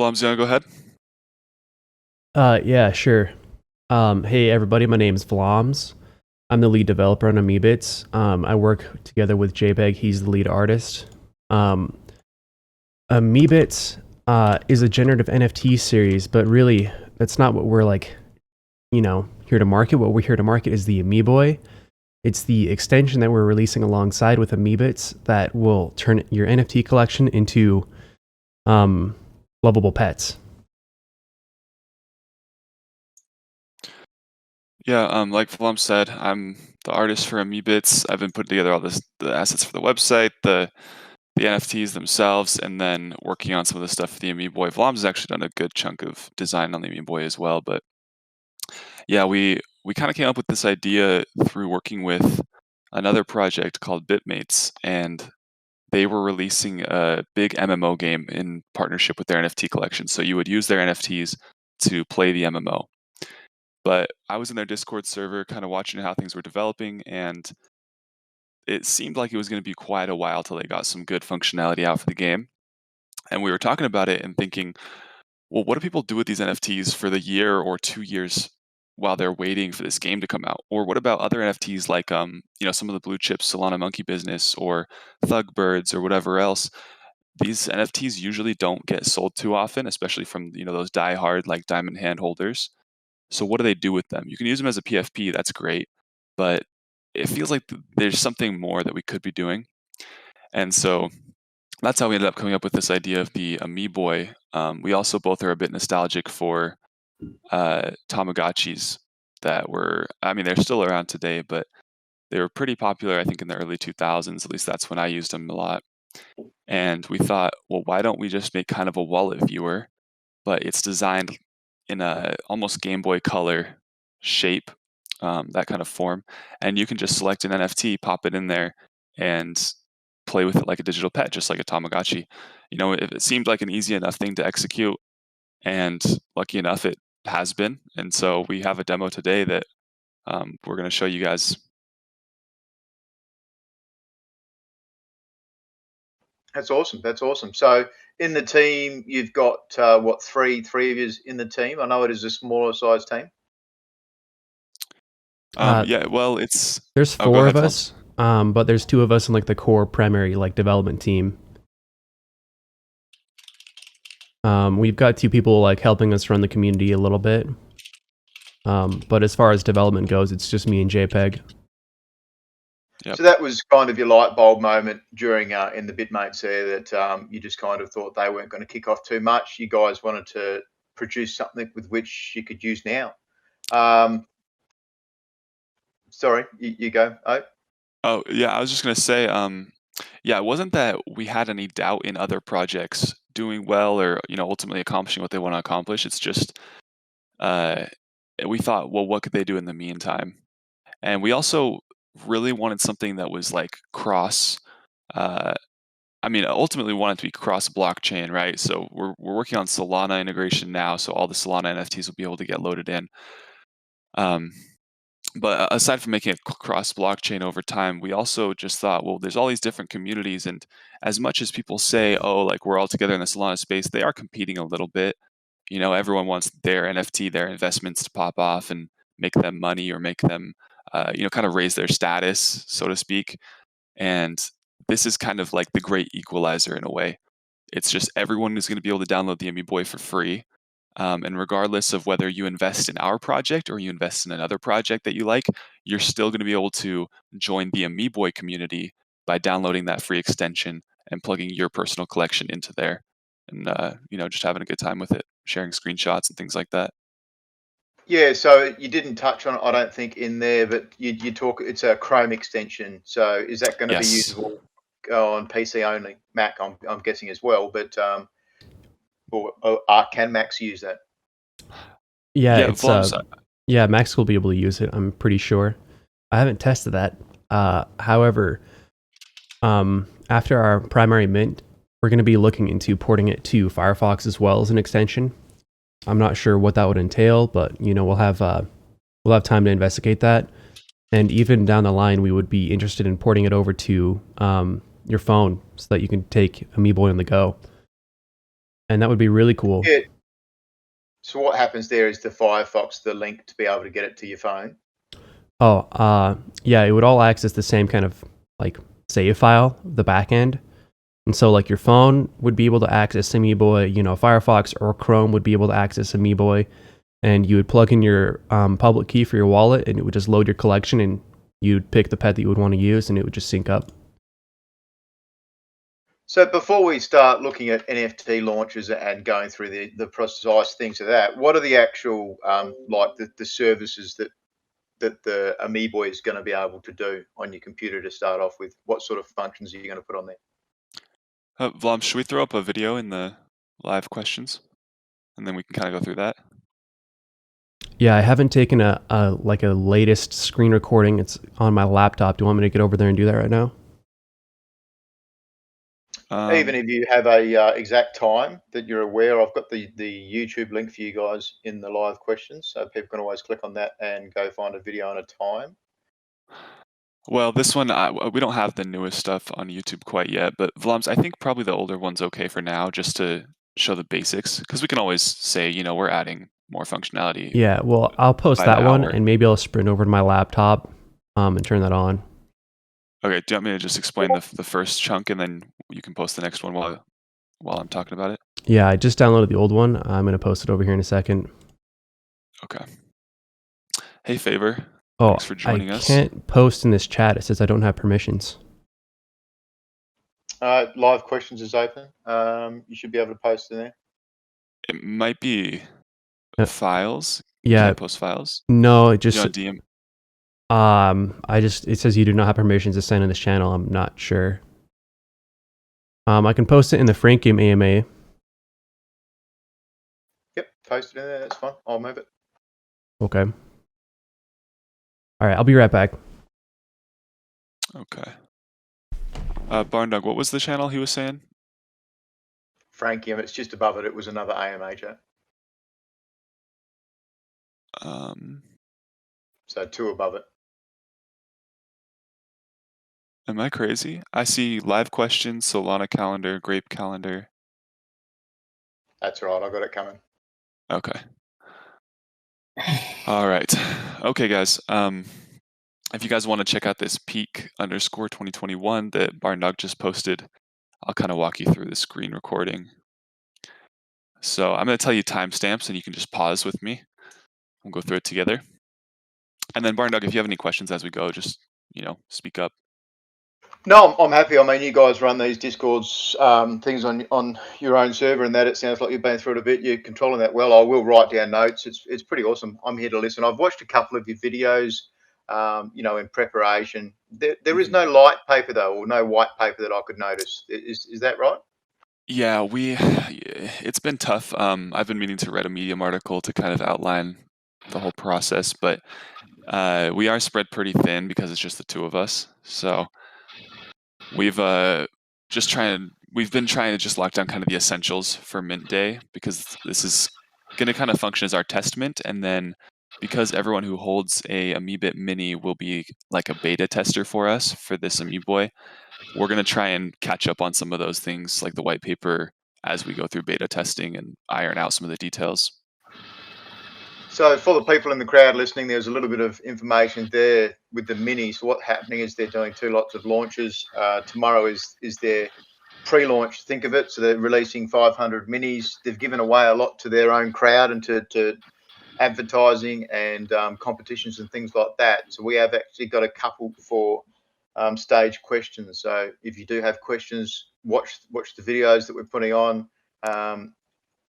Blums, you want to go ahead? Yeah, sure. Hey everybody, my name's Vlams. I'm the lead developer on Amoebits. I work together with JPEG. He's the lead artist. Um, Amoebits is a generative NFT series, but really, that's not what we're here to market. What we're here to market is the Amoeboy. It's the extension that we're releasing alongside with Amoebits that will turn your NFT collection into lovable pets. Yeah, like Blum said, I'm the artist for Amoebits. I've been putting together all the assets for the website, the NFTs themselves, and then working on some of the stuff for the Amoeboy. Vlam's has actually done a good chunk of design on the Amoeboy as well. But yeah, we kind of came up with this idea through working with another project called Bitmates, and they were releasing a big MMO game in partnership with their NFT collection. So you would use their NFTs to play the MMO. But I was in their Discord server kind of watching how things were developing, and it seemed like it was going to be quite a while till they got some good functionality out for the game. And we were talking about it and thinking, well, what do people do with these NFTs for the year or 2 years while they're waiting for this game to come out? Or what about other NFTs like some of the blue chips Solana Monkey business or Thug Birds or whatever else? These NFTs usually don't get sold too often, especially from those diehard like diamond hand holders. So what do they do with them? You can use them as a PFP, that's great, but it feels like there's something more that we could be doing. And so that's how we ended up coming up with this idea of the Amoeboy. We also both are a bit nostalgic for Tamagotchis they're still around today, but they were pretty popular, I think, in the early 2000s. At least that's when I used them a lot. And we thought, well, why don't we just make kind of a wallet viewer, but it's designed in a almost Game Boy Color shape, that kind of form, and you can just select an NFT, pop it in there, and play with it like a digital pet, just like a Tamagotchi. It seemed like an easy enough thing to execute, and lucky enough, it has been. And so we have a demo today that we're going to show you guys. That's awesome. That's awesome. So in the team, you've got three of you in the team. I know it is a smaller size team. Yeah, well, there's oh, go four ahead, of Flums. us, but there's two of us in like the core primary like development team. We've got two people like helping us run the community a little bit. But as far as development goes, it's just me and JPEG. Yep. So that was kind of your light bulb moment during in the Bitmates there that you just kind of thought they weren't going to kick off too much. You guys wanted to produce something with which you could use now. Sorry, you go. Oh, yeah, I was just going to say, yeah, it wasn't that we had any doubt in other projects doing well or, ultimately accomplishing what they want to accomplish. It's just uh, we thought, well, what could they do in the meantime? And we also really wanted something that was like cross. Uh, ultimately, we want it to be cross blockchain, right? So we're working on Solana integration now, so all the Solana NFTs will be able to get loaded in. But aside from making it cross blockchain over time, we also just thought, well, there's all these different communities, and as much as people say, oh, like we're all together in the Solana space, they are competing a little bit. Everyone wants their NFT, their investments to pop off and make them money or make them, kind of raise their status, so to speak. And this is kind of like the great equalizer in a way. It's just everyone is going to be able to download the Amoeboy for free. And regardless of whether you invest in our project or you invest in another project that you like, you're still going to be able to join the Amoeboy community by downloading that free extension and plugging your personal collection into there, and just having a good time with it, sharing screenshots and things like that. Yeah, so you didn't touch on it, I don't think, in there, but you talk. It's a Chrome extension. So is that going to be Yes. usable on PC only? Mac, I'm guessing as well, but can Macs use that? Yeah, Yeah, it's yeah, Max will be able to use it. I'm pretty sure. I haven't tested that. However, after our primary mint, we're going to be looking into porting it to Firefox as well as an extension. I'm not sure what that would entail, but we'll have time to investigate that. And even down the line, we would be interested in porting it over to your phone so that you can take Amoeboy on the go. and that would be really cool. Yeah. So what happens there is the Firefox, the link to be able to get it to your phone. Oh, yeah, it would all access the same kind of like save file, the back end. And so like your phone would be able to access Amoeboy, Firefox or Chrome would be able to access Amoeboy, and you would plug in your public key for your wallet and it would just load your collection and you'd pick the pet that you would want to use and it would just sync up. So before we start looking at NFT launches and going through the precise things of that, what are the actual like the services that the Amoeboy is going to be able to do on your computer to start off with? What sort of functions are you going to put on there? Vlom, should we throw up a video in the live questions, and then we can kind of go through that? Yeah, I haven't taken a latest screen recording. It's on my laptop. Do you want me to get over there and do that right now? Even if you have a exact time that you're aware, I've got the YouTube link for you guys in the live questions, so people can always click on that and go find a video and a time. Well, this one, we don't have the newest stuff on YouTube quite yet, but Vlams, I think probably the older one's okay for now, just to show the basics, because we can always say, we're adding more functionality. Yeah, well, I'll post by that the one hour. and maybe I'll sprint over to my laptop and turn that on. Okay, do you want me to just explain the first chunk and then you can post the next one while I'm talking about it? Yeah, I just downloaded the old one. I'm going to post it over here in a second. Okay. Hey, Favor. Oh, Thanks for joining us. I can't post in this chat. It says I don't have permissions. Live questions is open. You should be able to post in there. It might be files. Yeah. Can I post files? No, it just DM. it says you do not have permissions to send in this channel. I'm not sure. I can post it in the Frank Game AMA. Yep, post it in there. That's fine. I'll move it. Okay. All right, I'll be right back. Okay. Barndog, what was the channel he was saying? Frankium, it's just above it. It was another AMA chat. So 2 above it. Am I crazy? I see live questions, Solana calendar, Grape calendar. That's right. I got it coming. Okay. All right. Okay, guys. If you guys want to check out this peak_2021 that Barndog just posted, I'll kind of walk you through the screen recording. So I'm going to tell you timestamps and you can just pause with me. We'll go through it together. And then Barndog, if you have any questions as we go, just, speak up. No, I'm happy. I mean, you guys run these Discords things on your own server, and that it sounds like you've been through it a bit. You're controlling that well. I will write down notes. It's pretty awesome. I'm here to listen. I've watched a couple of your videos, in preparation. There is no light paper though, or no white paper that I could notice. Is that right? Yeah, it's been tough. I've been meaning to write a Medium article to kind of outline the whole process, but we are spread pretty thin because it's just the two of us. So we've been trying to just lock down kind of the essentials for Mint Day, because this is going to kind of function as our testament, and then because everyone who holds a Amoebit Mini will be like a beta tester for us for this Amoeboy, we're going to try and catch up on some of those things like the white paper as we go through beta testing and iron out some of the details. So for the people in the crowd listening, there's a little bit of information there with the minis. What's happening is they're doing 2 lots of launches. Tomorrow is their pre-launch, think of it. So they're releasing 500 minis. They've given away a lot to their own crowd and to advertising and competitions and things like that. So we have actually got a couple for stage questions. So if you do have questions, watch the videos that we're putting on.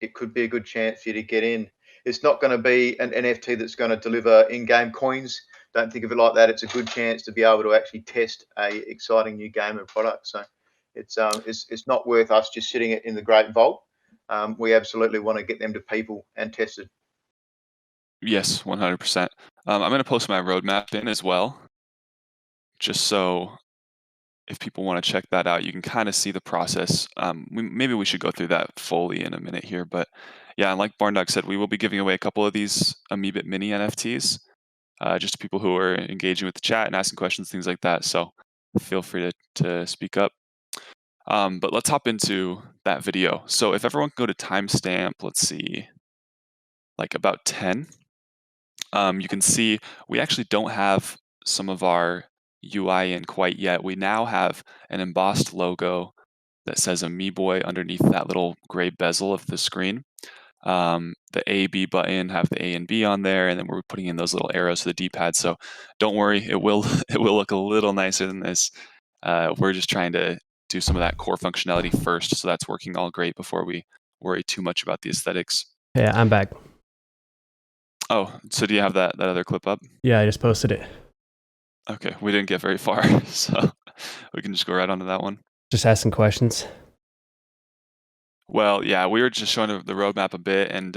It could be a good chance for you to get in. It's not going to be an NFT that's going to deliver in-game coins. Don't think of it like that. It's a good chance to be able to actually test a exciting new game and product. So it's not worth us just sitting it in the great vault. We absolutely want to get them to people and tested. Yes, 100%. I'm going to post my roadmap in as well, just so if people want to check that out, you can kind of see the process. Maybe we should go through that fully in a minute here, but yeah, like Barndog said, we will be giving away a couple of these Amoebit mini NFTs, just to people who are engaging with the chat and asking questions, things like that. So feel free to speak up. But let's hop into that video. So if everyone can go to timestamp, let's see, like about 10, you can see we actually don't have some of our UI in quite yet. We now have an embossed logo that says Amoeboy underneath that little gray bezel of the screen. The A, B button have the A and B on there, and then we're putting in those little arrows to the D-pad. So don't worry, it will it will look a little nicer than this. We're just trying to do some of that core functionality first, so that's working all great before we worry too much about the aesthetics. Yeah, I'm back. Oh, so do you have that other clip up? Yeah, I just posted it. Okay, we didn't get very far, so we can just go right onto that one. Just asking questions. Well, yeah, we were just showing the roadmap a bit, and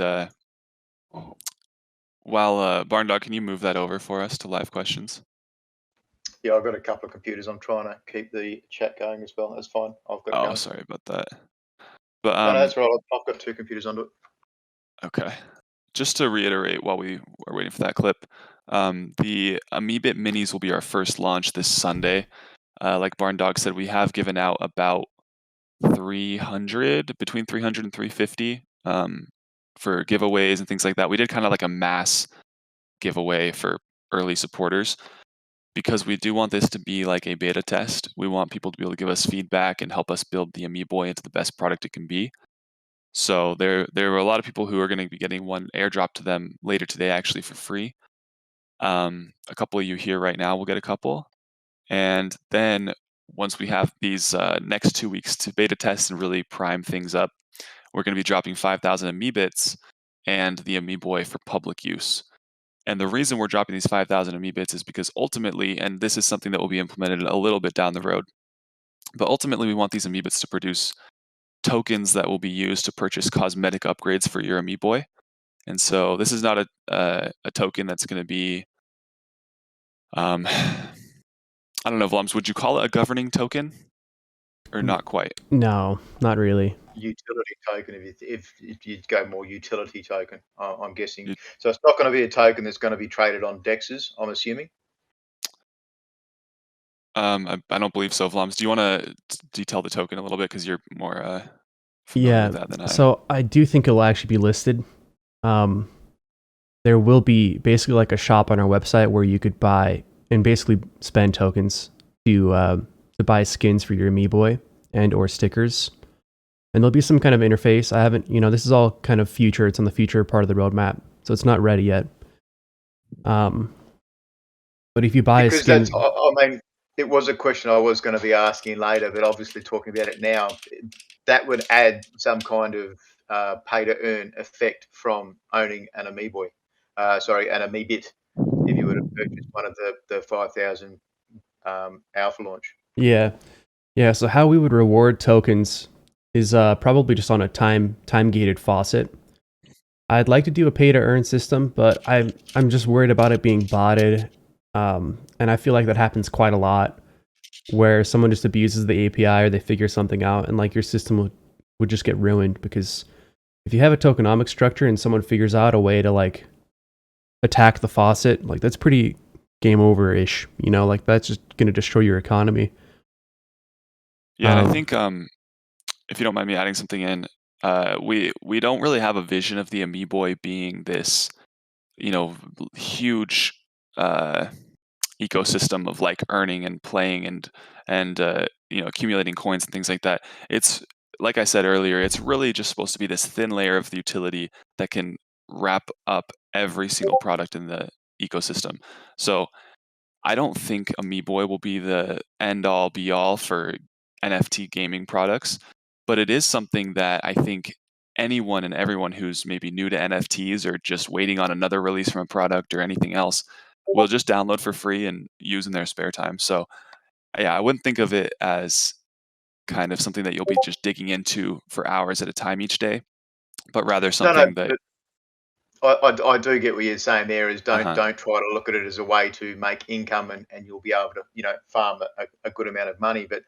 while Barndog, can you move that over for us to live questions? Yeah, I've got a couple of computers. I'm trying to keep the chat going as well. That's fine. I've got it Oh, going. sorry about that. But No, that's right. I've got 2 computers onto it. okay. Just to reiterate while we are waiting for that clip, the Amoebit Minis will be our first launch this Sunday. Like Barndog said, we have given out about 300, between 300 and 350 for giveaways and things like that. We did kind of like a mass giveaway for early supporters because we do want this to be like a beta test. We want people to be able to give us feedback and help us build the Amoeboy into the best product it can be. So there were a lot of people who are going to be getting one airdrop to them later today, actually for free. A couple of you here right now will get a couple, and then once we have these next 2 weeks to beta test and really prime things up, we're going to be dropping 5,000 Amoebits and the Amoeboy for public use. And the reason we're dropping these 5,000 Amoebits is because ultimately, and this is something that will be implemented a little bit down the road, but ultimately we want these Amoebits to produce tokens that will be used to purchase cosmetic upgrades for your Amoeboy. And so this is not a token that's going to be, I don't know, Vlams, would you call it a governing token or not quite? No, not really. Utility token, if you go more utility token, I'm guessing. So it's not going to be a token that's going to be traded on dexes, I'm assuming. I don't believe so, Vlams. Do you want to detail the token a little bit because you're more familiar with that than I? So I do think it'll actually be listed. There will be basically like a shop on our website where you could buy and basically spend tokens to buy skins for your Amoeboy and or stickers. And there'll be some kind of interface. I haven't, this is all kind of future. It's on the future part of the roadmap, so it's not ready yet. But if you buy because a skin, I mean, it was a question I was going to be asking later, but obviously talking about it now, that would add some kind of pay to earn effect from owning an Amoeboy, an Amoebit, if you were to purchase one of the 5,000 alpha launch. Yeah. So how we would reward tokens is probably just on a time gated faucet. I'd like to do a pay to earn system, but I'm just worried about it being botted, and I feel like that happens quite a lot, where someone just abuses the API or they figure something out, and like your system would just get ruined. Because if you have a tokenomic structure and someone figures out a way to like attack the faucet, like that's pretty game over-ish. Like that's just gonna destroy your economy. Yeah, and I think if you don't mind me adding something in, we don't really have a vision of the Amoeboy being this, huge ecosystem of like earning and playing and accumulating coins and things like that. It's like I said earlier, it's really just supposed to be this thin layer of the utility that can wrap up every single product in the ecosystem. So I don't think Amoeboy will be the end all be all for NFT gaming products, but it is something that I think anyone and everyone who's maybe new to NFTs or just waiting on another release from a product or anything else will just download for free and use in their spare time. So, yeah, I wouldn't think of it as kind of something that you'll be just digging into for hours at a time each day, but rather something that I do get what you're saying there is don't uh-huh. try to look at it as a way to make income and you'll be able to farm a good amount of money. But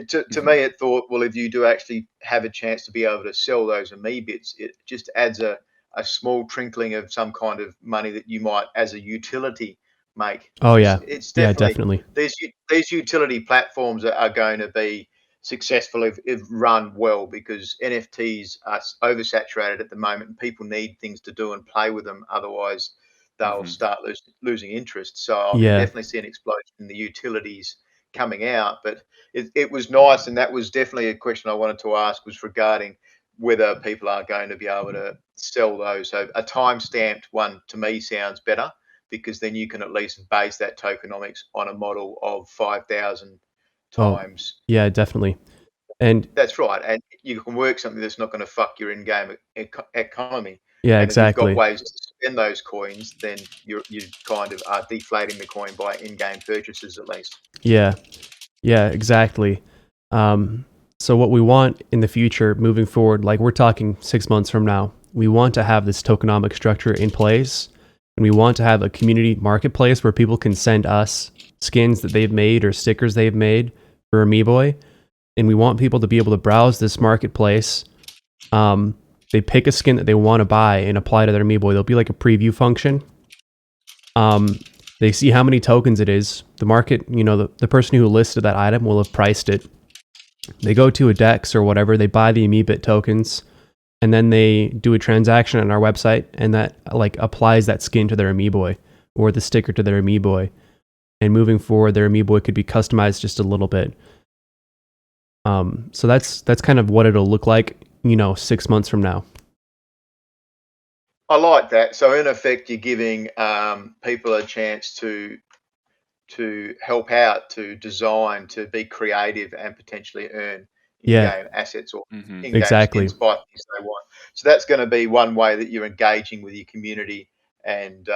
to me, it thought, well, if you do actually have a chance to be able to sell those Amoebits, it just adds a small trinkling of some kind of money that you might, as a utility, make. Oh yeah, It's yeah, definitely definitely. these utility platforms are going to be successful if run well, because NFTs are oversaturated at the moment and people need things to do and play with them. Otherwise, they'll start losing interest. So I can Yeah. definitely see an explosion in the utilities coming out. But it was nice, and that was definitely a question I wanted to ask, was regarding whether people are going to be able to sell those. So a time-stamped one to me sounds better, because then you can at least base that tokenomics on a model of 5,000 Oh, times. yeah, definitely. And That's right, and you can work something that's not going to fuck your in-game economy. yeah, And if you've got exactly. ways to spend those coins, then you kind of are deflating the coin by in-game purchases at least. Yeah. Yeah, exactly. So what we want in the future, moving forward, like we're talking 6 months from now, we want to have this tokenomic structure in place, and we want to have a community marketplace where people can send us skins that they've made or stickers they've made for Amoeboy, and we want people to be able to browse this marketplace. They pick a skin that they want to buy and apply to their Amoeboy. There'll be like a preview function. They see how many tokens it is. The market, the person who listed that item will have priced it. They go to a DEX or whatever, they buy the Amoebit tokens, and then they do a transaction on our website, and that like applies that skin to their Amoeboy or the sticker to their Amoeboy. And moving forward, their Amoeboy could be customized just a little bit. So that's kind of what it'll look like, 6 months from now. I like that. So in effect, you're giving people a chance to help out, to design, to be creative, and potentially earn in-game assets or in-game Exactly. skins by things they want. So that's going to be one way that you're engaging with your community and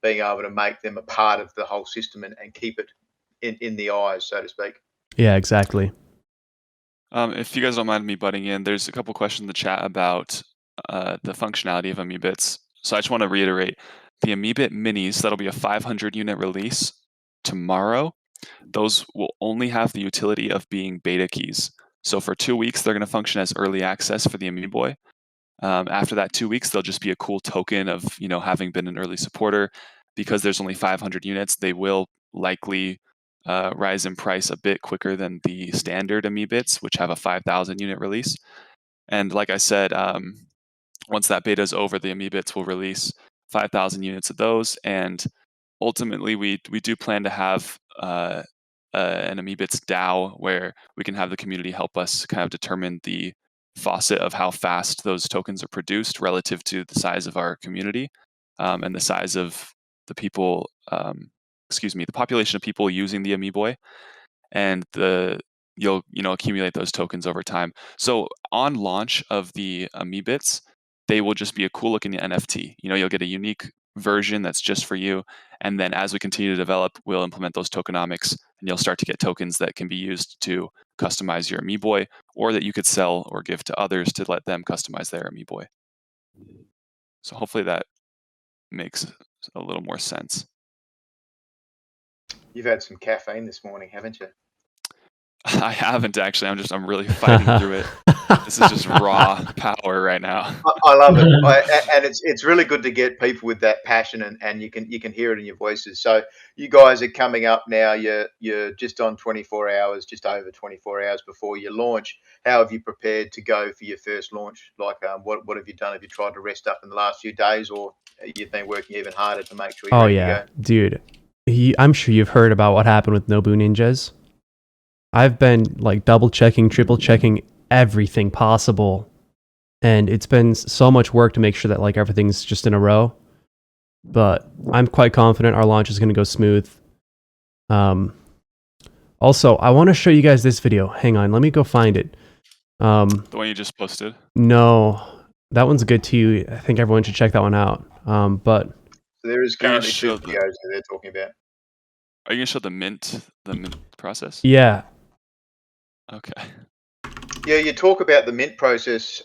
being able to make them a part of the whole system and keep it in the eyes, so to speak. Yeah, exactly. If you guys don't mind me butting in, there's a couple questions in the chat about the functionality of Amoebits. So I just want to reiterate, the Amoebit minis, that'll be a 500 unit release tomorrow. Those will only have the utility of being beta keys. So for 2 weeks, they're going to function as early access for the Amoeboy. After that 2 weeks, they'll just be a cool token of having been an early supporter. Because there's only 500 units, they will likely rise in price a bit quicker than the standard Amoebits, which have a 5,000 unit release. And like I said, once that beta is over, the Amoebits will release 5,000 units of those. And ultimately, we do plan to have an Amoebits DAO where we can have the community help us kind of determine the faucet of how fast those tokens are produced relative to the size of our community and the size of the people, the population of people using the Amoeboy, and you'll accumulate those tokens over time. So on launch of the Amoebits, they will just be a cool looking NFT. You'll get a unique version that's just for you. And then as we continue to develop, we'll implement those tokenomics, and you'll start to get tokens that can be used to customize your Amoeboy, or that you could sell or give to others to let them customize their Amoeboy. So hopefully that makes a little more sense. You've had some caffeine this morning, haven't you? I haven't actually. I'm really fighting through it. This is just raw power right now. I love it, and it's really good to get people with that passion, and you can hear it in your voices. So you guys are coming up now. You're just on 24 hours, just over 24 hours before your launch. How have you prepared to go for your first launch? Like, what have you done? Have you tried to rest up in the last few days, or you've been working even harder to make sure you're ready to go? Dude, I'm sure you've heard about what happened with Nobu Ninjas. I've been like double checking, triple checking everything possible, and it's been so much work to make sure that like everything's just in a row. But I'm quite confident our launch is going to go smooth. Also, I want to show you guys this video. Hang on, let me go find it. The one you just posted? No, that one's good too. I think everyone should check that one out. But so there is currently 2 videos that they're talking about. Are you gonna show the mint process? Yeah. Okay. Yeah, you talk about the mint process.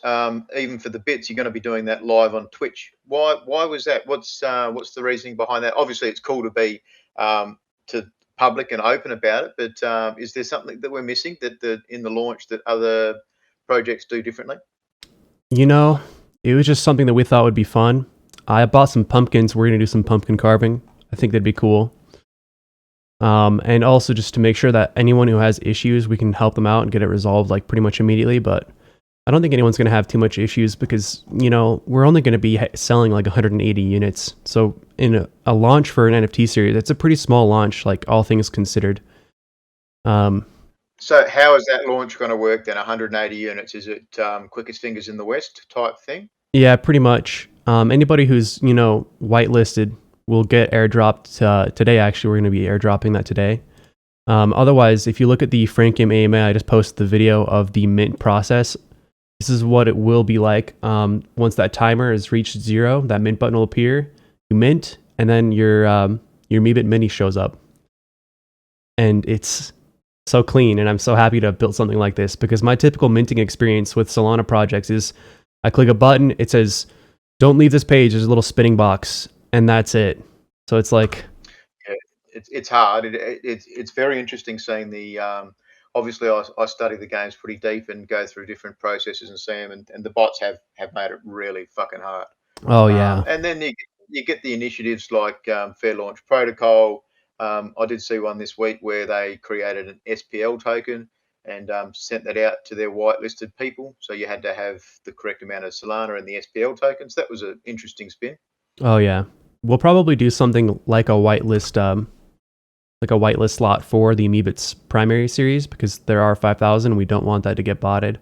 Even for the bits, you're going to be doing that live on Twitch. Why was that? What's the reasoning behind that? Obviously, it's cool to be to public and open about it, but is there something that we're missing that in the launch that other projects do differently? It was just something that we thought would be fun. I bought some pumpkins. We're going to do some pumpkin carving. I think that'd be cool. And also just to make sure that anyone who has issues, we can help them out and get it resolved like pretty much immediately. But I don't think anyone's going to have too much issues because, we're only going to be selling like 180 units. So in a launch for an NFT series, it's a pretty small launch, like all things considered. So how is that launch going to work then? 180 units? Is it quickest fingers in the West type thing? Yeah, pretty much. Anybody who's, whitelisted will get airdropped today. Actually, we're going to be airdropping that today. Otherwise, if you look at the Frankium AMA, I just posted the video of the mint process. This is what it will be like. Once that timer is reached 0, that mint button will appear. You mint, and then your Amoebit Mini shows up. And it's so clean, and I'm so happy to have built something like this because my typical minting experience with Solana projects is I click a button, it says, "Don't leave this page." There's a little spinning box, and that's it. So it's like, yeah, it's hard. It's very interesting seeing the. Obviously, I study the games pretty deep and go through different processes and see them, and the bots have made it really fucking hard. oh yeah, And then you get the initiatives like Fair Launch Protocol. I did see one this week where they created an SPL token and sent that out to their whitelisted people. So you had to have the correct amount of Solana and the SPL tokens. That was an interesting spin. oh yeah. We'll probably do something like a whitelist, slot for the Amoebits primary series because there are 5,000. We don't want that to get botted.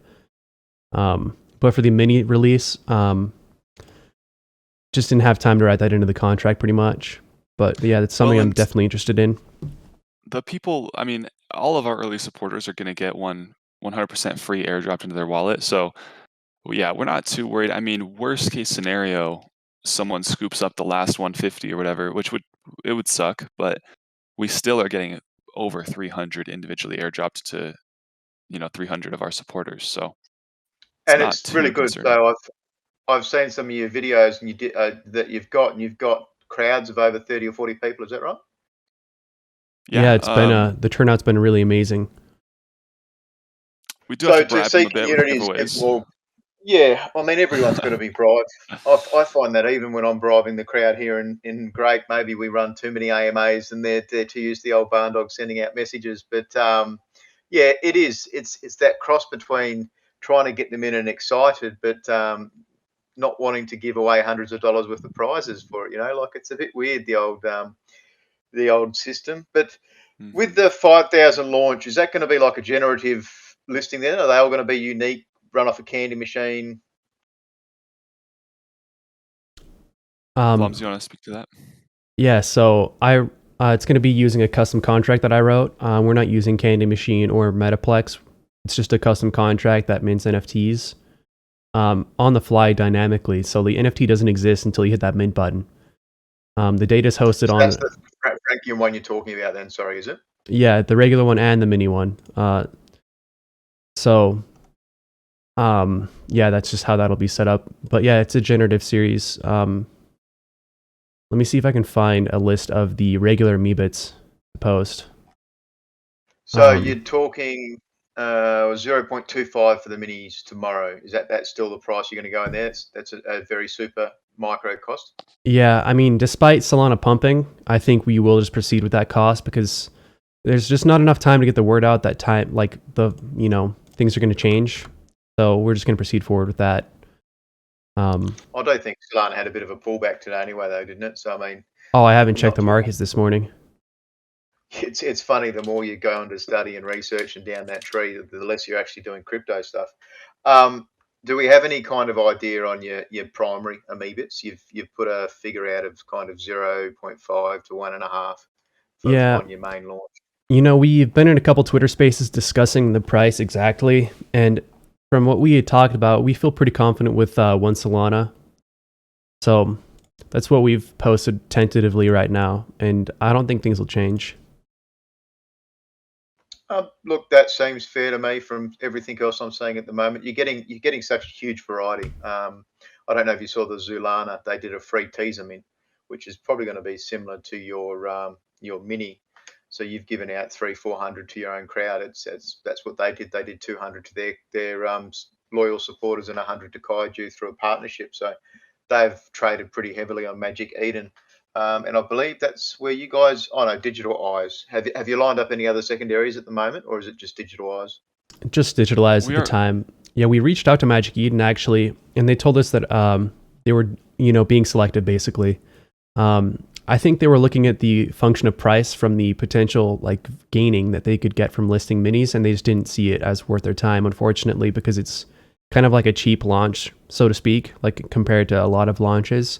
But for the mini release, just didn't have time to write that into the contract pretty much. But yeah, that's something I'm definitely interested in. The people, I mean, all of our early supporters are going to get 100% free airdropped into their wallet. So yeah, we're not too worried. I mean, worst case scenario, someone scoops up the last 150 or whatever, which would suck, but we still are getting over 300 individually airdropped to 300 of our supporters. So it's And not it's really too good. concerning. So I've seen some of your videos and you did that you've got crowds of over 30 or 40 people. Is that right? Yeah, it's been the turnout's been really amazing. We do have So to to bribe them see a bit with communities get giveaways. more. Yeah, I mean everyone's got to be bribed. I find that even when I'm bribing the crowd here in Grape, maybe we run too many AMAs and they're to use the old Barndog sending out messages. But yeah, it is. It's that cross between trying to get them in and excited, but not wanting to give away hundreds of dollars worth of prizes for it. Like it's a bit weird the old system. But with Mhm. the 5,000 launch, is that going to be like a generative listing then? Are they all going to be unique, run off a candy machine? Blums, you want to speak to that? Yeah, so it's going to be using a custom contract that I wrote. We're not using Candy Machine or Metaplex. It's just a custom contract that mints NFTs on the fly dynamically. So the NFT doesn't exist until you hit that mint button. The data is hosted So on. that's the Frankium one you're talking about then, sorry, is it? Yeah, the regular one and the mini one. So yeah, that's just how that'll be set up. But yeah, it's a generative series. Let me see if I can find a list of the regular Amoebits to post. So you're talking 0.25 for the minis tomorrow. Is that's still the price you're going to go in there? That's a very super micro cost. Yeah, I mean, despite Solana pumping, I think we will just proceed with that cost because there's just not enough time to get the word out that time, like things are going to change. So we're just going to proceed forward with that. I don't think Solana had a bit of a pullback today anyway, though, didn't it? So, I mean... Oh, I haven't checked the markets this morning. It's funny, the more you go into study and research and down that tree, the less you're actually doing crypto stuff. Do we have any kind of idea on your primary Amoebits? You've put a figure out of kind of 0.5 to 1.5 on your main launch. We've been in a couple Twitter spaces discussing the price exactly, and from what we had talked about, we feel pretty confident with 1 Solana. So that's what we've posted tentatively right now, and I don't think things will change. Look, that seems fair to me from everything else I'm seeing at the moment. You're getting such a huge variety. I don't know if you saw the Zulana. They did a free teaser mint, which is probably going to be similar to your mini. So you've given out 300-400 to your own crowd. That's what they did. They did 200 to their loyal supporters and 100 to Kaiju through a partnership. So they've traded pretty heavily on Magic Eden. And I believe that's where you guys. Oh no, Digital Eyes. Have you lined up any other secondaries at the moment, or is it just Digital Eyes? Just digitalized We at the are time. Yeah, we reached out to Magic Eden actually, and they told us that they were, being selected basically. I think they were looking at the function of price from the potential like gaining that they could get from listing minis, and they just didn't see it as worth their time, unfortunately, because it's kind of like a cheap launch, so to speak, like compared to a lot of launches.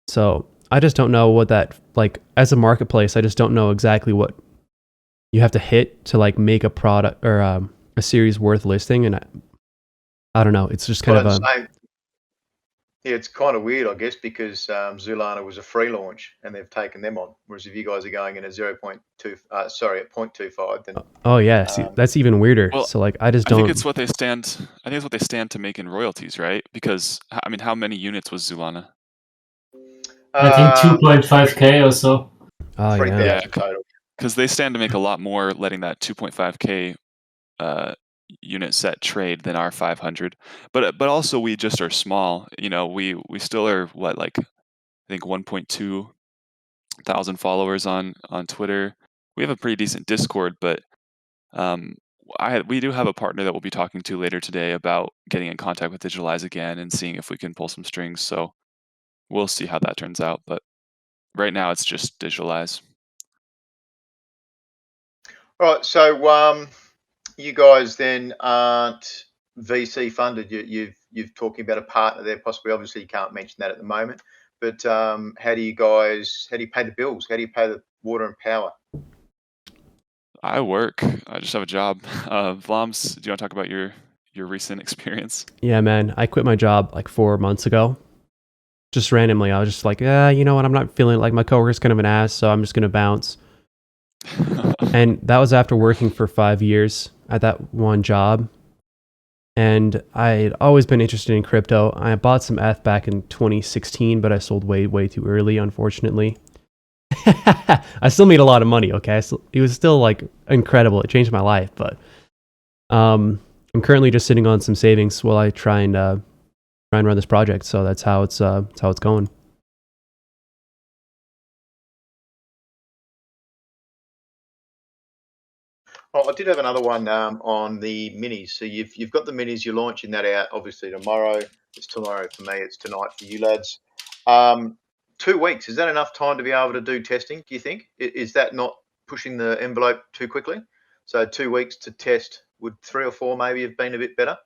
So I just don't know what that like as a marketplace. I just don't know exactly what you have to hit to like make a product or a series worth listing, and I don't know. It's just kind Well, of and a same. Yeah, it's kind of weird, I guess, because Zulana was a free launch and they've taken them on. Whereas if you guys are going in at 0.2, sorry, at 0.25, then oh yeah. See, um, that's even weirder. well. So like I just I think don't. it's what they stand. I think it's what they stand to make in royalties, right? Because I mean, how many units was Zulana? I think uh, 2.5K or so. Oh yeah. 3,000 Yeah, total. because they stand to make a lot more letting that 2.5K uh, unit set trade than our 500. But also we just are small. We still are what, like, I think 1.2 thousand followers on Twitter. We have a pretty decent Discord, but um, we do have a partner that we'll be talking to later today about getting in contact with Digitalize again and seeing if we can pull some strings. So we'll see how that turns out. But right now it's just Digitalize. All right, so you guys then aren't VC funded. You've talking about a partner there, possibly. Obviously, you can't mention that at the moment. But how do you pay the bills? How do you pay the water and power? I work. I just have a job. Vlams, do you want to talk about your recent experience? Yeah, man. I quit my job like 4 months ago. Just randomly, I was just like, yeah, you know what? I'm not feeling it. Like my coworker's kind of an ass, so I'm just gonna bounce. And that was after working for 5 years at that one job. And I'd always been interested in crypto. I bought some ETH back in 2016, but I sold way too early, unfortunately. I still made a lot of money. Okay, it was still like incredible. It changed my life, but I'm currently just sitting on some savings while I try and run this project. So that's how it's going. Oh, I did have another one on the minis. So you've got the minis. You're launching that out obviously tomorrow. It's tomorrow for me. It's tonight for you lads. 2 weeks, is that enough time to be able to do testing? Do you think? Is that not pushing the envelope too quickly? So 2 weeks to test. Would 3 or 4 maybe have been a bit better?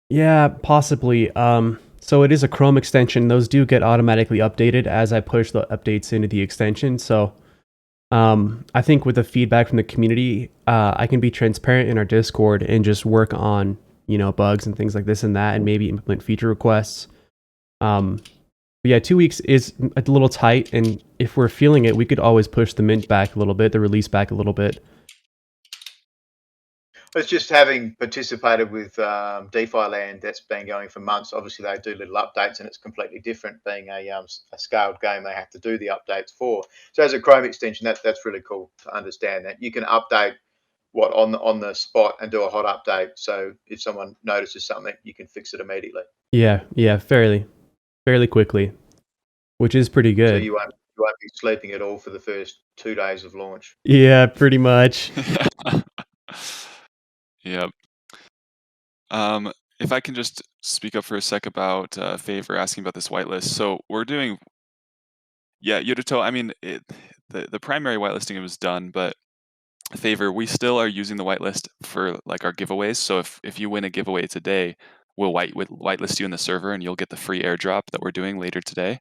Yeah, possibly. So it is a Chrome extension. Those do get automatically updated as I push the updates into the extension. So I think with the feedback from the community, I can be transparent in our Discord and just work on, bugs and things like this and that, and maybe implement feature requests. But yeah, 2 weeks is a little tight, and if we're feeling it, we could always push the mint back a little bit, the release back a little bit. It's just having participated with DeFi Land that's been going for months. Obviously, they do little updates, and it's completely different. Being a scaled game, they have to do the updates for. So, as a Chrome extension, that's really cool to understand that you can update on the spot and do a hot update. So, if someone notices something, you can fix it immediately. Yeah, fairly quickly, which is pretty So good. you won't be sleeping at all for the first 2 days of launch. Yeah, pretty much. Yep. If I can just speak up for a sec about Favor asking about this whitelist. So we're doing, yeah, Yodito. I mean, the primary whitelisting was done, but Favor, we still are using the whitelist for like our giveaways. So if you win a giveaway today, we'll whitelist you in the server, and you'll get the free airdrop that we're doing later today.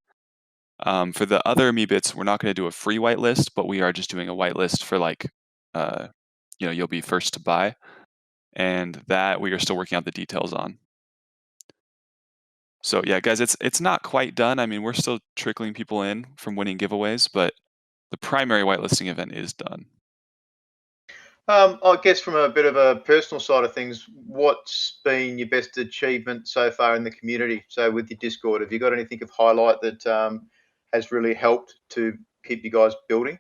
For the other Amoebits, we're not going to do a free whitelist, but we are just doing a whitelist for like, you'll be first to buy, and that we are still working out the details on. So yeah, guys, it's not quite done. I mean, we're still trickling people in from winning giveaways, but the primary whitelisting event is done. I guess from a bit of a personal side of things, what's been your best achievement so far in the community? So with your Discord, have you got anything of highlight that has really helped to keep you guys building?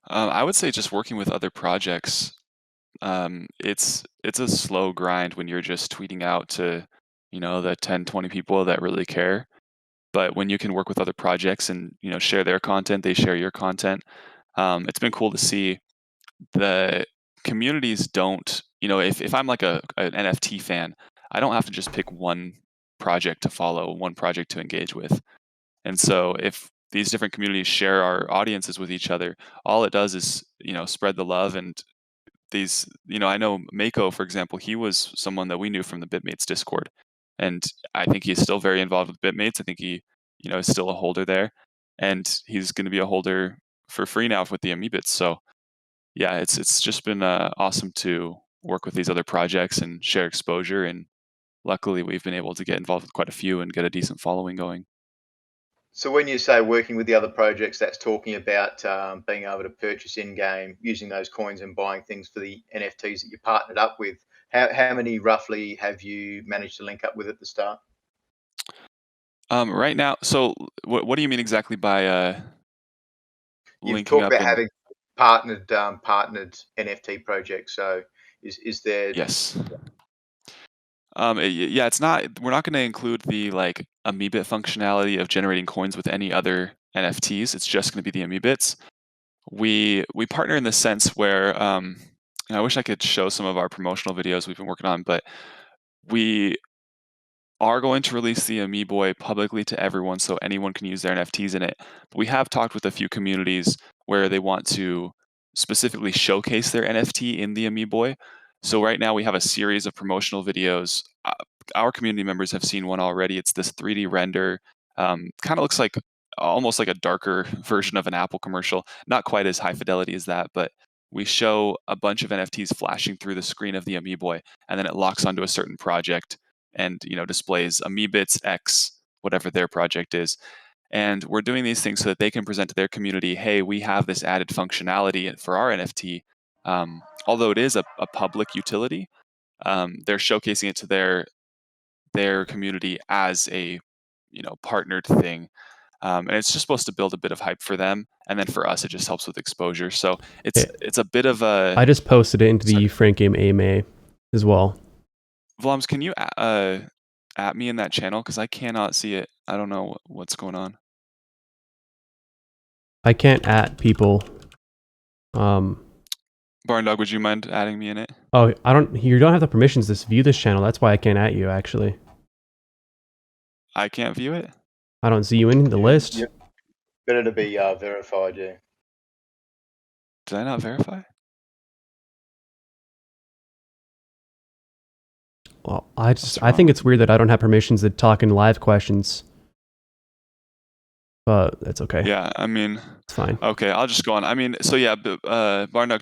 I would say just working with other projects. It's a slow grind when you're just tweeting out to, the 10, 20 people that really care. but when you can work with other projects and share their content, they share your content. It's been cool to see the communities don't. If I'm like an NFT fan, I don't have to just pick one project to follow, one project to engage with. And so if these different communities share our audiences with each other, all it does is spread the love. And these, I know Mako, for example, he was someone that we knew from the Bitmates Discord, and I think he's still very involved with Bitmates. I think he is still a holder there, and he's going to be a holder for free now with the Amoebits. So yeah, it's just been awesome to work with these other projects and share exposure, and luckily we've been able to get involved with quite a few and get a decent following going. So when you say working with the other projects, that's talking about being able to purchase in-game using those coins and buying things for the NFTs that you partnered up with. How many roughly have you managed to link up with at the start? Right now, so what do you mean exactly by You've linking talked up? about And having partnered NFT projects. So is there? yes. Yeah, it's not. We're not going to include the like Amoebit functionality of generating coins with any other NFTs. It's just going to be the Amoebits. We partner in the sense where, and I wish I could show some of our promotional videos we've been working on, but we are going to release the Amoeboy publicly to everyone, so anyone can use their NFTs in it. But we have talked with a few communities where they want to specifically showcase their NFT in the Amoeboy. So right now we have a series of promotional videos. Our community members have seen one already. It's this 3D render. Kind of looks like almost like a darker version of an Apple commercial. Not quite as high fidelity as that, but we show a bunch of NFTs flashing through the screen of the Amoeboy, and then it locks onto a certain project and displays Amoebits X, whatever their project is. And we're doing these things so that they can present to their community, hey, we have this added functionality for our NFT. Although it is a public utility, they're showcasing it to their community as a partnered thing. And it's just supposed to build a bit of hype for them, and then for us, it just helps with exposure. So it's a bit of a. I just posted it into the Frank Game AMA as well. Vlams, can you at me in that channel, because I cannot see it. I don't know what's going on. I can't at people. Barndog, would you mind adding me in it? Oh, you don't have the permissions to view this channel. That's why I can't at you, actually. I can't view it? I don't see you in the list. Yep. Better to be verified, yeah. Did I not verify? Well, I think it's weird that I don't have permissions to talk in live questions. But that's okay. Yeah, I mean, it's fine. Okay, I'll just go on. I mean, so yeah, Barndog,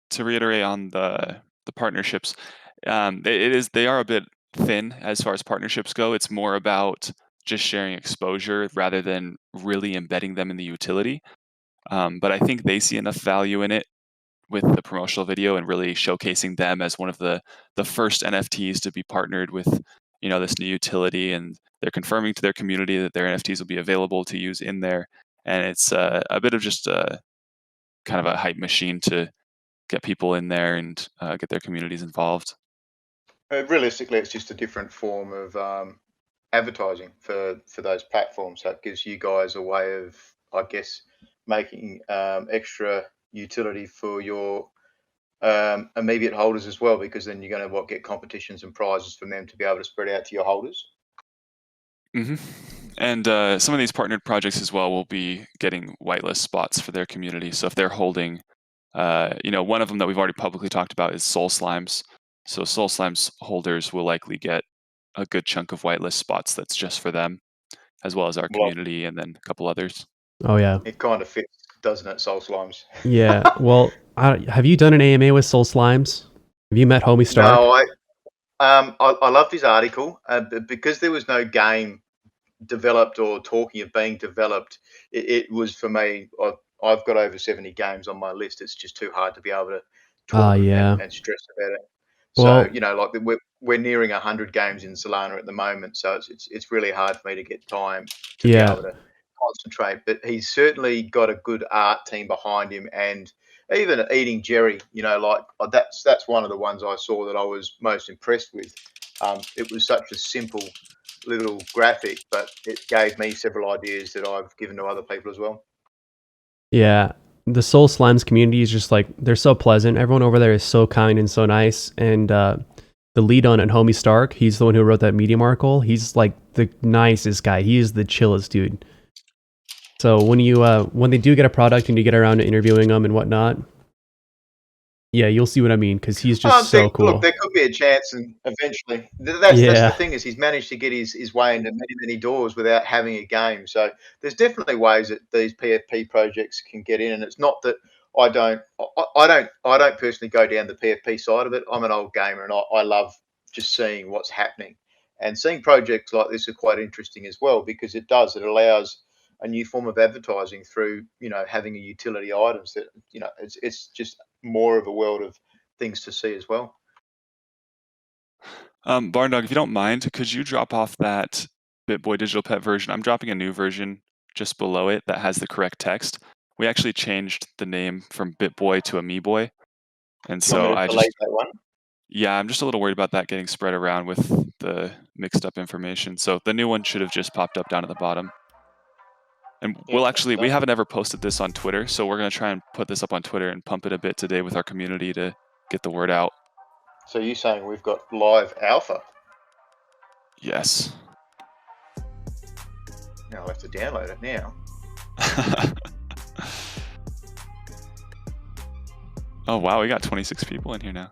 to reiterate on the partnerships, they are a bit thin as far as partnerships go. It's more about just sharing exposure rather than really embedding them in the utility. But I think they see enough value in it with the promotional video and really showcasing them as one of the first NFTs to be partnered with this new utility, and they're confirming to their community that their NFTs will be available to use in there. And it's a bit of just kind of a hype machine to get people in there and get their communities involved. Realistically, it's just a different form of advertising for those platforms. So it gives you guys a way of, I guess, making extra utility for your immediate holders as well, because then you're going to get competitions and prizes from them to be able to spread out to your holders. Mm-hmm. And some of these partnered projects as well will be getting whitelist spots for their community. So if they're holding, one of them that we've already publicly talked about is Soul Slimes. So Soul Slimes holders will likely get a good chunk of whitelist spots that's just for them, as well as our community, and then a couple others. Oh yeah, it kind of fits, doesn't it, Soul Slimes? Yeah. Well, have you done an AMA with Soul Slimes? Have you met Homie Stark? No, I loved his article, because there was no game developed or talking of being developed. It was, for me, I've got over 70 games on my list. It's just too hard to be able to talk and stress about it. Well, so we're nearing 100 games in Solana at the moment, so it's really hard for me to get time to be able to concentrate. But he's certainly got a good art team behind him, and even Eating Jerry, that's one of the ones I saw that I was most impressed with. It was such a simple little graphic, but it gave me several ideas that I've given to other people as well. Yeah, the Soul Slimes community is just like, they're so pleasant. Everyone over there is so kind and so nice. And the lead on it, Homie Stark, he's the one who wrote that Medium article. He's like the nicest guy. He is the chillest dude. So when they do get a product and you get around to interviewing them and whatnot, yeah, you'll see what I mean, because he's just so cool. Look, there could be a chance, and eventually, that's the thing, is he's managed to get his way into many doors without having a game. So there's definitely ways that these PFP projects can get in, and it's not that I don't personally go down the PFP side of it. I'm an old gamer, and I love just seeing what's happening, and seeing projects like this are quite interesting as well, because it allows a new form of advertising through, having a utility items that, it's just more of a world of things to see as well. Barndog, if you don't mind, could you drop off that BitBoy Digital Pet version? I'm dropping a new version just below it that has the correct text. We actually changed the name from BitBoy to Amoeboy, and so I just that one. Yeah, I'm just a little worried about that getting spread around with the mixed up information. So the new one should have just popped up down at the bottom. And we haven't ever posted this on Twitter, so we're going to try and put this up on Twitter and pump it a bit today with our community to get the word out. So you're saying we've got live alpha? Yes. Now I'll have to download it now. Oh, wow, we got 26 people in here now.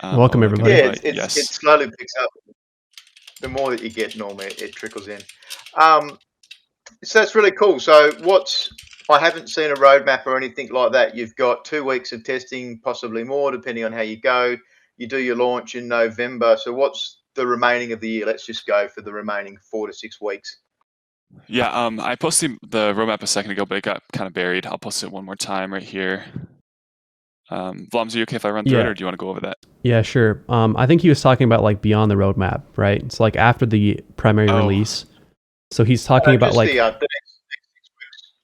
Welcome, everybody. Yeah, it slowly picks up. The more that you get, normally it trickles in. So that's really cool. So I haven't seen a roadmap or anything like that. You've got 2 weeks of testing, possibly more, depending on how you go. You do your launch in November. So what's the remaining of the year? Let's just go for the remaining 4 to 6 weeks. Yeah, I posted the roadmap a second ago, but it got kind of buried. I'll post it one more time right here. Vlams, are you okay if I run through it, or do you want to go over that? Yeah, sure. I think he was talking about like beyond the roadmap, right? It's like after the primary release. So he's talking about like the next 6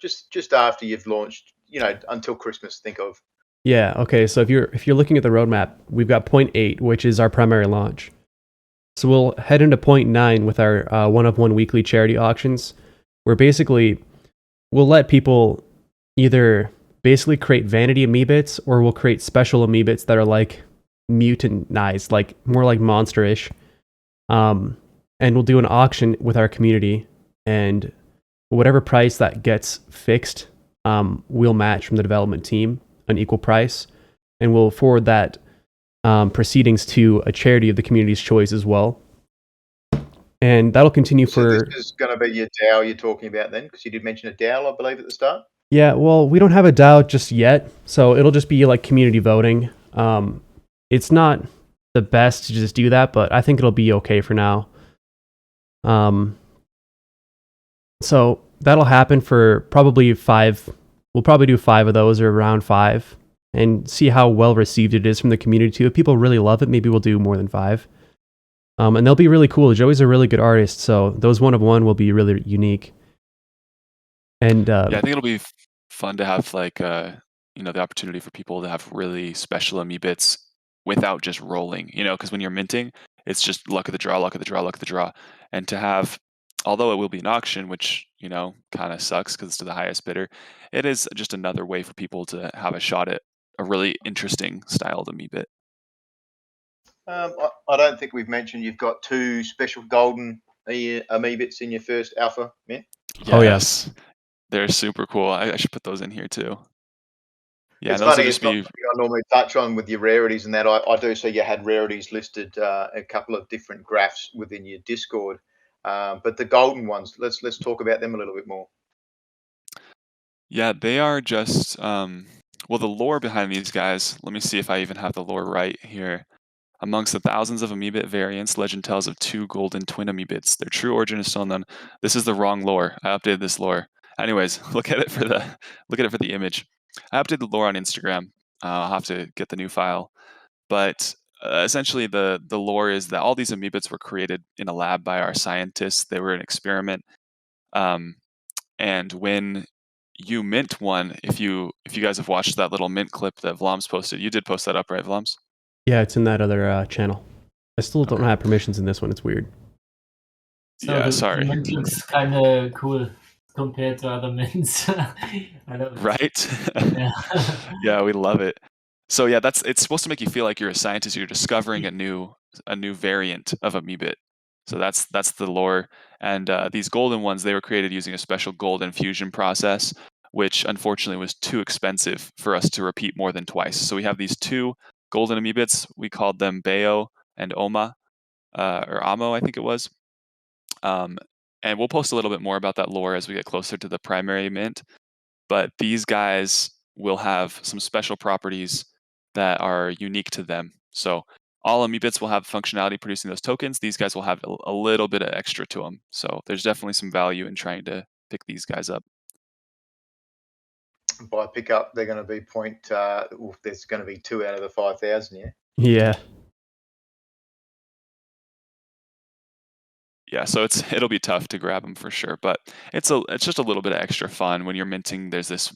weeks, just after you've launched, until Christmas. Think of. Yeah. Okay. So if you're looking at the roadmap, we've got 0.8, which is our primary launch. So we'll head into 0.9 with our 1-of-1 weekly charity auctions, where basically we'll let people either basically create vanity Amoebits, or we'll create special Amoebits that are like mutantized, like more like monsterish. And we'll do an auction with our community, and whatever price that gets fixed, we'll match from the development team an equal price, and we'll forward that proceedings to a charity of the community's choice as well. And that'll continue for. This is going to be your DAO you're talking about then, because you did mention a DAO, I believe, at the start. Yeah, well, we don't have a DAO just yet, so it'll just be like community voting. It's not the best to just do that, but I think it'll be okay for now. So that'll happen for probably 5. We'll probably do 5 of those, or around 5, and see how well received it is from the community too. If people really love it, maybe we'll do more than 5. And they'll be really cool. Joey's a really good artist, so those 1-of-1 will be really unique. And yeah, I think it'll be fun to have like the opportunity for people to have really special Amoebits without just rolling. Because when you're minting, it's just luck of the draw, luck of the draw, luck of the draw. And to have, although it will be an auction, which kind of sucks because it's to the highest bidder, it is just another way for people to have a shot at a really interesting styled Amoebit. I don't think we've mentioned you've got 2 special golden Amoebits in your first alpha mint. Yes. Oh yes, they're super cool. I should put those in here too. Yeah, it's funny. It's not something I normally touch on with your rarities and that. I do see you had rarities listed a couple of different graphs within your Discord, but the golden ones. Let's talk about them a little bit more. Yeah, they are just well, the lore behind these guys. Let me see if I even have the lore right here. Amongst the thousands of Amoebit variants, legend tells of 2 golden twin Amoebits. Their true origin is still unknown. This is the wrong lore. I updated this lore. Anyways, look at it for the image. I updated the lore on Instagram. I'll have to get the new file. But essentially, the lore is that all these Amoebits were created in a lab by our scientists. They were an experiment. And when you mint one, if you guys have watched that little mint clip that Vlams posted, you did post that up, right, Vlams? Yeah, it's in that other channel. I still don't have permissions in this one. It's weird. So Yeah, the sorry. mint looks kind of cool compared to other mints. I love it. Right? Yeah. Yeah, we love it. So yeah, it's supposed to make you feel like you're a scientist. You're discovering a new variant of Amoebit. So that's the lore. And these golden ones, they were created using a special gold infusion process, which unfortunately was too expensive for us to repeat more than twice. So we have these two golden Amoebits. We called them Bayo and Oma, or Amo, I think it was. And we'll post a little bit more about that lore as we get closer to the primary mint. But these guys will have some special properties that are unique to them. So all Amoebits will have functionality producing those tokens. These guys will have a little bit of extra to them. So there's definitely some value in trying to pick these guys up. By pickup, they're going to be there's going to be 2 out of the 5,000, yeah? Yeah. Yeah, so it'll be tough to grab them for sure, but it's just a little bit of extra fun when you're minting. There's this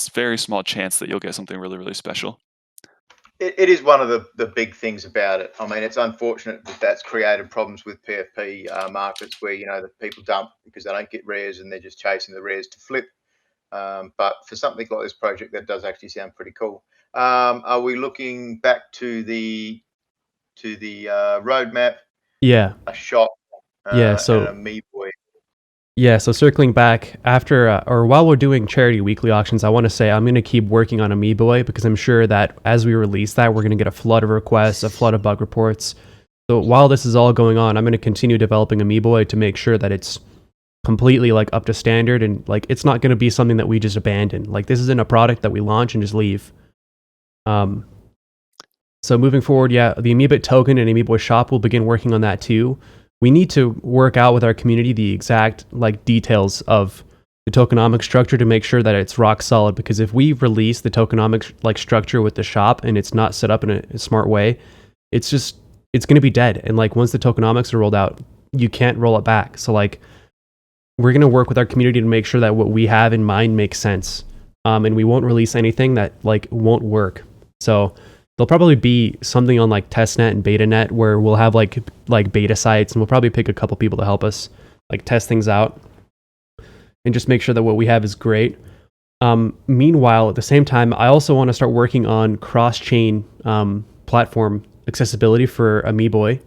very small chance that you'll get something really, really special. It is one of the big things about it. I mean, it's unfortunate that that's created problems with PFP markets where, the people dump because they don't get rares and they're just chasing the rares to flip. But for something like this project, that does actually sound pretty cool. Are we looking back to the roadmap? Yeah. A shop. Yeah, so- and an Amoeboy. Yeah, so circling back after or while we're doing charity weekly auctions, I want to say I'm going to keep working on Amoeboy because I'm sure that as we release that, we're going to get a flood of requests, a flood of bug reports. So while this is all going on, I'm going to continue developing Amoeboy to make sure that it's completely like up to standard and like it's not going to be something that we just abandon. Like this isn't a product that we launch and just leave. So moving forward, yeah, the Amoebit token and Amoeboy shop will begin working on that too. We need to work out with our community the exact like details of the tokenomic structure to make sure that it's rock solid, because if we release the tokenomic like structure with the shop and it's not set up in a smart way, it's going to be dead. And like once the tokenomics are rolled out, you can't roll it back. So like we're going to work with our community to make sure that what we have in mind makes sense. And we won't release anything that like won't work. So there'll probably be something on like testnet and betanet where we'll have like beta sites, and we'll probably pick a couple people to help us like test things out and just make sure that what we have is great. Meanwhile, at the same time, I also want to start working on cross-chain platform accessibility for Amoeboy.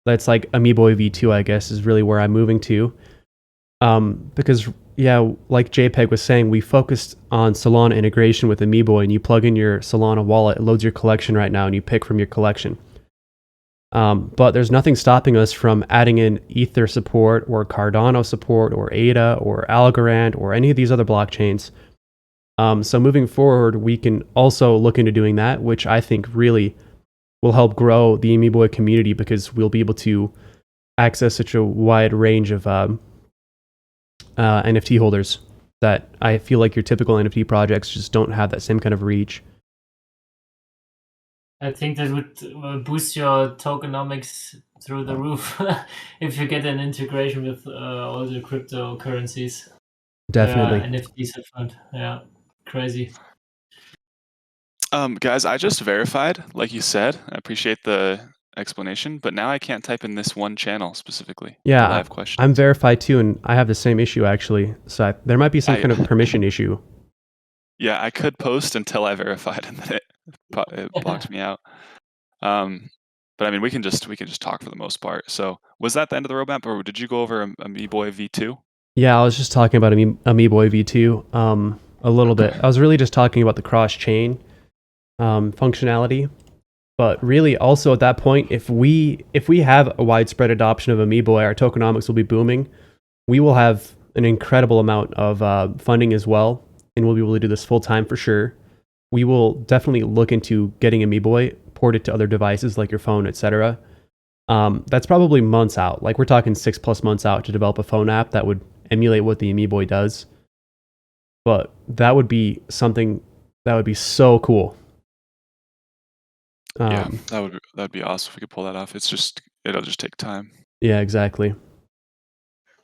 That's like Amoeboy V2, I guess, is really where I'm moving to. Because yeah, like JPEG was saying, we focused on Solana integration with Amoeboy, and you plug in your Solana wallet, it loads your collection right now, and you pick from your collection. But there's nothing stopping us from adding in Ether support or Cardano support or ADA or Algorand or any of these other blockchains. So moving forward, we can also look into doing that, which I think really will help grow the Amoeboy community because we'll be able to access such a wide range of NFT holders that I feel like your typical NFT projects just don't have that same kind of reach. I think that would boost your tokenomics through the roof if you get an integration with all the cryptocurrencies. Definitely. NFTs have found. Yeah, crazy. Guys, I just verified, like you said. I appreciate the explanation, but now I can't type in this one channel specifically. Yeah, I have questions. I'm verified too, and I have the same issue actually. So there might be some kind of permission issue. Yeah, I could post until I verified, and then it blocks me out. But I mean, we can just talk for the most part. So was that the end of the roadmap, or did you go over Amoeboy V2? Yeah, I was just talking about Amoeboy V2 a little bit. I was really just talking about the cross-chain functionality. But really, also at that point, if we have a widespread adoption of Amoeboy, our tokenomics will be booming. We will have an incredible amount of funding as well, and we'll be able to do this full time for sure. We will definitely look into getting Amoeboy ported to other devices like your phone, etc. That's probably months out. Like we're talking 6+ months out to develop a phone app that would emulate what the Amoeboy does. But that would be something that would be so cool. Yeah, that'd be awesome if we could pull that off. It'll just take time. Yeah, exactly.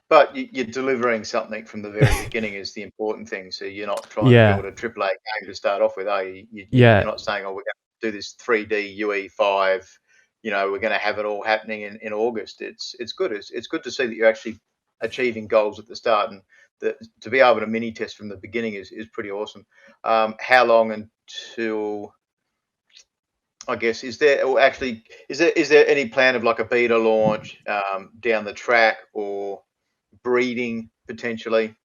But you're delivering something from the very beginning is the important thing. So you're not trying to build a AAA game to start off with, are you? You're not saying, oh, we're going to do this 3D UE5 we're going to have it all happening in August. It's good. It's good to see that you're actually achieving goals at the start, and to be able to mini test from the beginning is pretty awesome. How long until, I guess, is there any plan of like a beta launch down the track, or breeding potentially?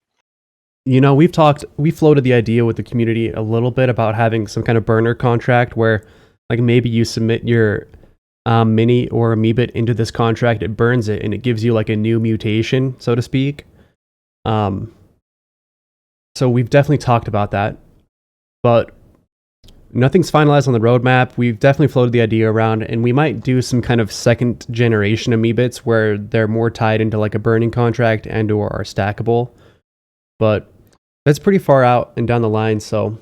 We floated the idea with the community a little bit about having some kind of burner contract where, like, maybe you submit your mini or Amoebit into this contract, it burns it, and it gives you like a new mutation, so to speak. So we've definitely talked about that, but nothing's finalized on the roadmap. We've definitely floated the idea around, and we might do some kind of second generation Amoebits where they're more tied into like a burning contract and or are stackable. But that's pretty far out and down the line, so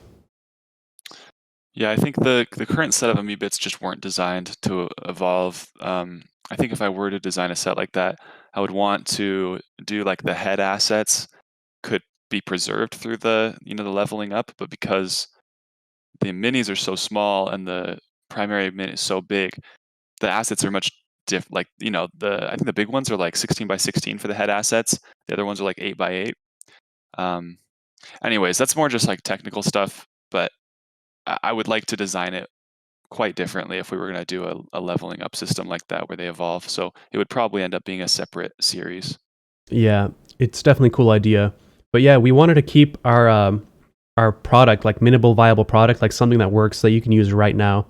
Yeah, I think the current set of Amoebits just weren't designed to evolve. I think if I were to design a set like that, I would want to do like the head assets could be preserved through the the leveling up, but because the minis are so small and the primary mini is so big, the assets are much like I think the big ones are like 16 by 16 for the head assets. The other ones are like 8 by 8. Anyways, that's more just like technical stuff, but I would like to design it quite differently if we were going to do a leveling up system like that where they evolve. So it would probably end up being a separate series. yeah, it's definitely a cool idea. But yeah, we wanted to keep our product like minimal viable product, like something that works that you can use right now,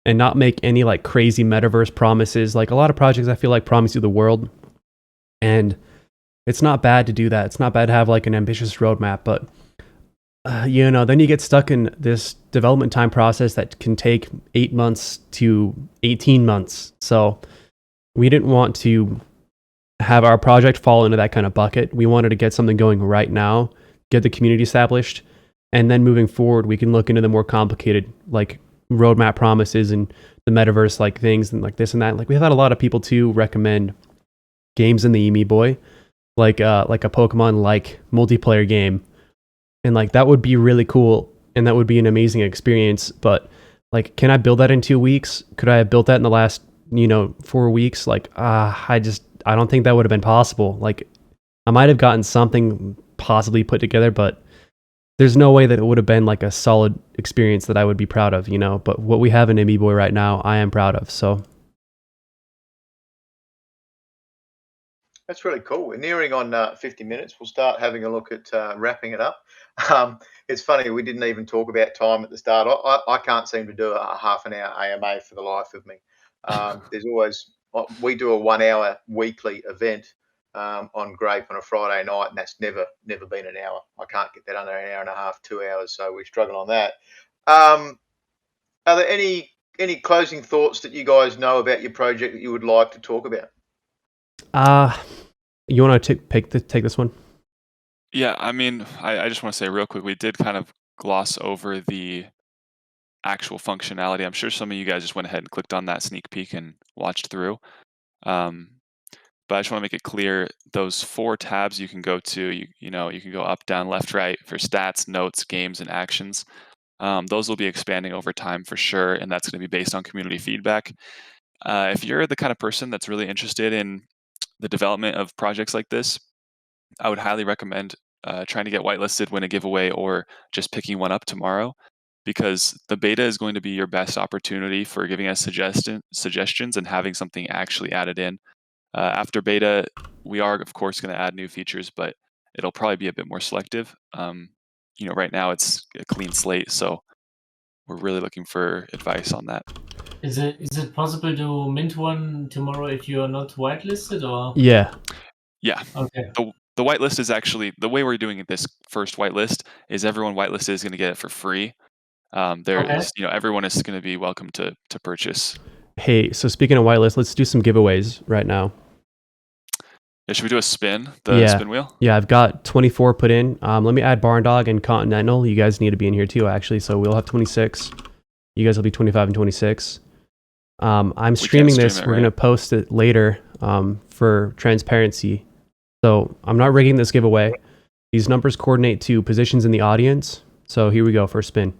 and not make any like crazy metaverse promises. Like a lot of projects I feel like promise you the world, and it's not bad to do that. It's not bad to have like an ambitious roadmap, but then you get stuck in this development time process that can take 8 months to 18 months. So we didn't want to have our project fall into that kind of bucket. We wanted to get something going right now, get the community established, and then moving forward, we can look into the more complicated like roadmap promises and the metaverse like things and like this and that. Like we've had a lot of people too recommend games in the Amoeboy, like a Pokemon like multiplayer game. And like that would be really cool, and that would be an amazing experience. But like, can I build that in 2 weeks? Could I have built that in the last 4 weeks? Like, I don't think that would have been possible. Like, I might have gotten something possibly put together, but there's no way that it would have been like a solid experience that I would be proud of. But what we have in Amoeboy right now, I am proud of. So That's really cool. We're nearing on 50 minutes. We'll start having a look at wrapping it up. It's funny, we didn't even talk about time at the start. I can't seem to do a half an hour AMA for the life of me. There's always, we do a 1 hour weekly event on Grape on a Friday night, and that's never been an hour. I can't get that under an hour and a half, 2 hours. So we struggle on that. Are there any closing thoughts that you guys know about your project that you would like to talk about? You want to take this one? Yeah, I mean, I just want to say real quick, we did kind of gloss over the actual functionality. I'm sure some of you guys just went ahead and clicked on that sneak peek and watched through. But I just want to make it clear, those 4 tabs you can go to, you can go up, down, left, right for stats, notes, games, and actions. Those will be expanding over time for sure, and that's going to be based on community feedback. If you're the kind of person that's really interested in the development of projects like this, I would highly recommend trying to get whitelisted, win a giveaway, or just picking one up tomorrow, because the beta is going to be your best opportunity for giving us suggestions and having something actually added in. After beta, we are, of course, going to add new features, but it'll probably be a bit more selective. Right now it's a clean slate, so we're really looking for advice on that. Is it possible to mint one tomorrow if you are not whitelisted, or? Yeah. Yeah. Okay. The whitelist is actually, the way we're doing it, this first whitelist is everyone whitelisted is going to get it for free. Everyone is going to be welcome to purchase. Hey, so speaking of whitelist, let's do some giveaways right now. Yeah, should we do a spin? Spin wheel? Yeah, I've got 24 put in. Let me add Barndog and Continental. You guys need to be in here too, actually. So we'll have 26. You guys will be 25 and 26. I'm streaming this. We're going to post it later for transparency. So I'm not rigging this giveaway. These numbers coordinate to positions in the audience. So here we go, first spin.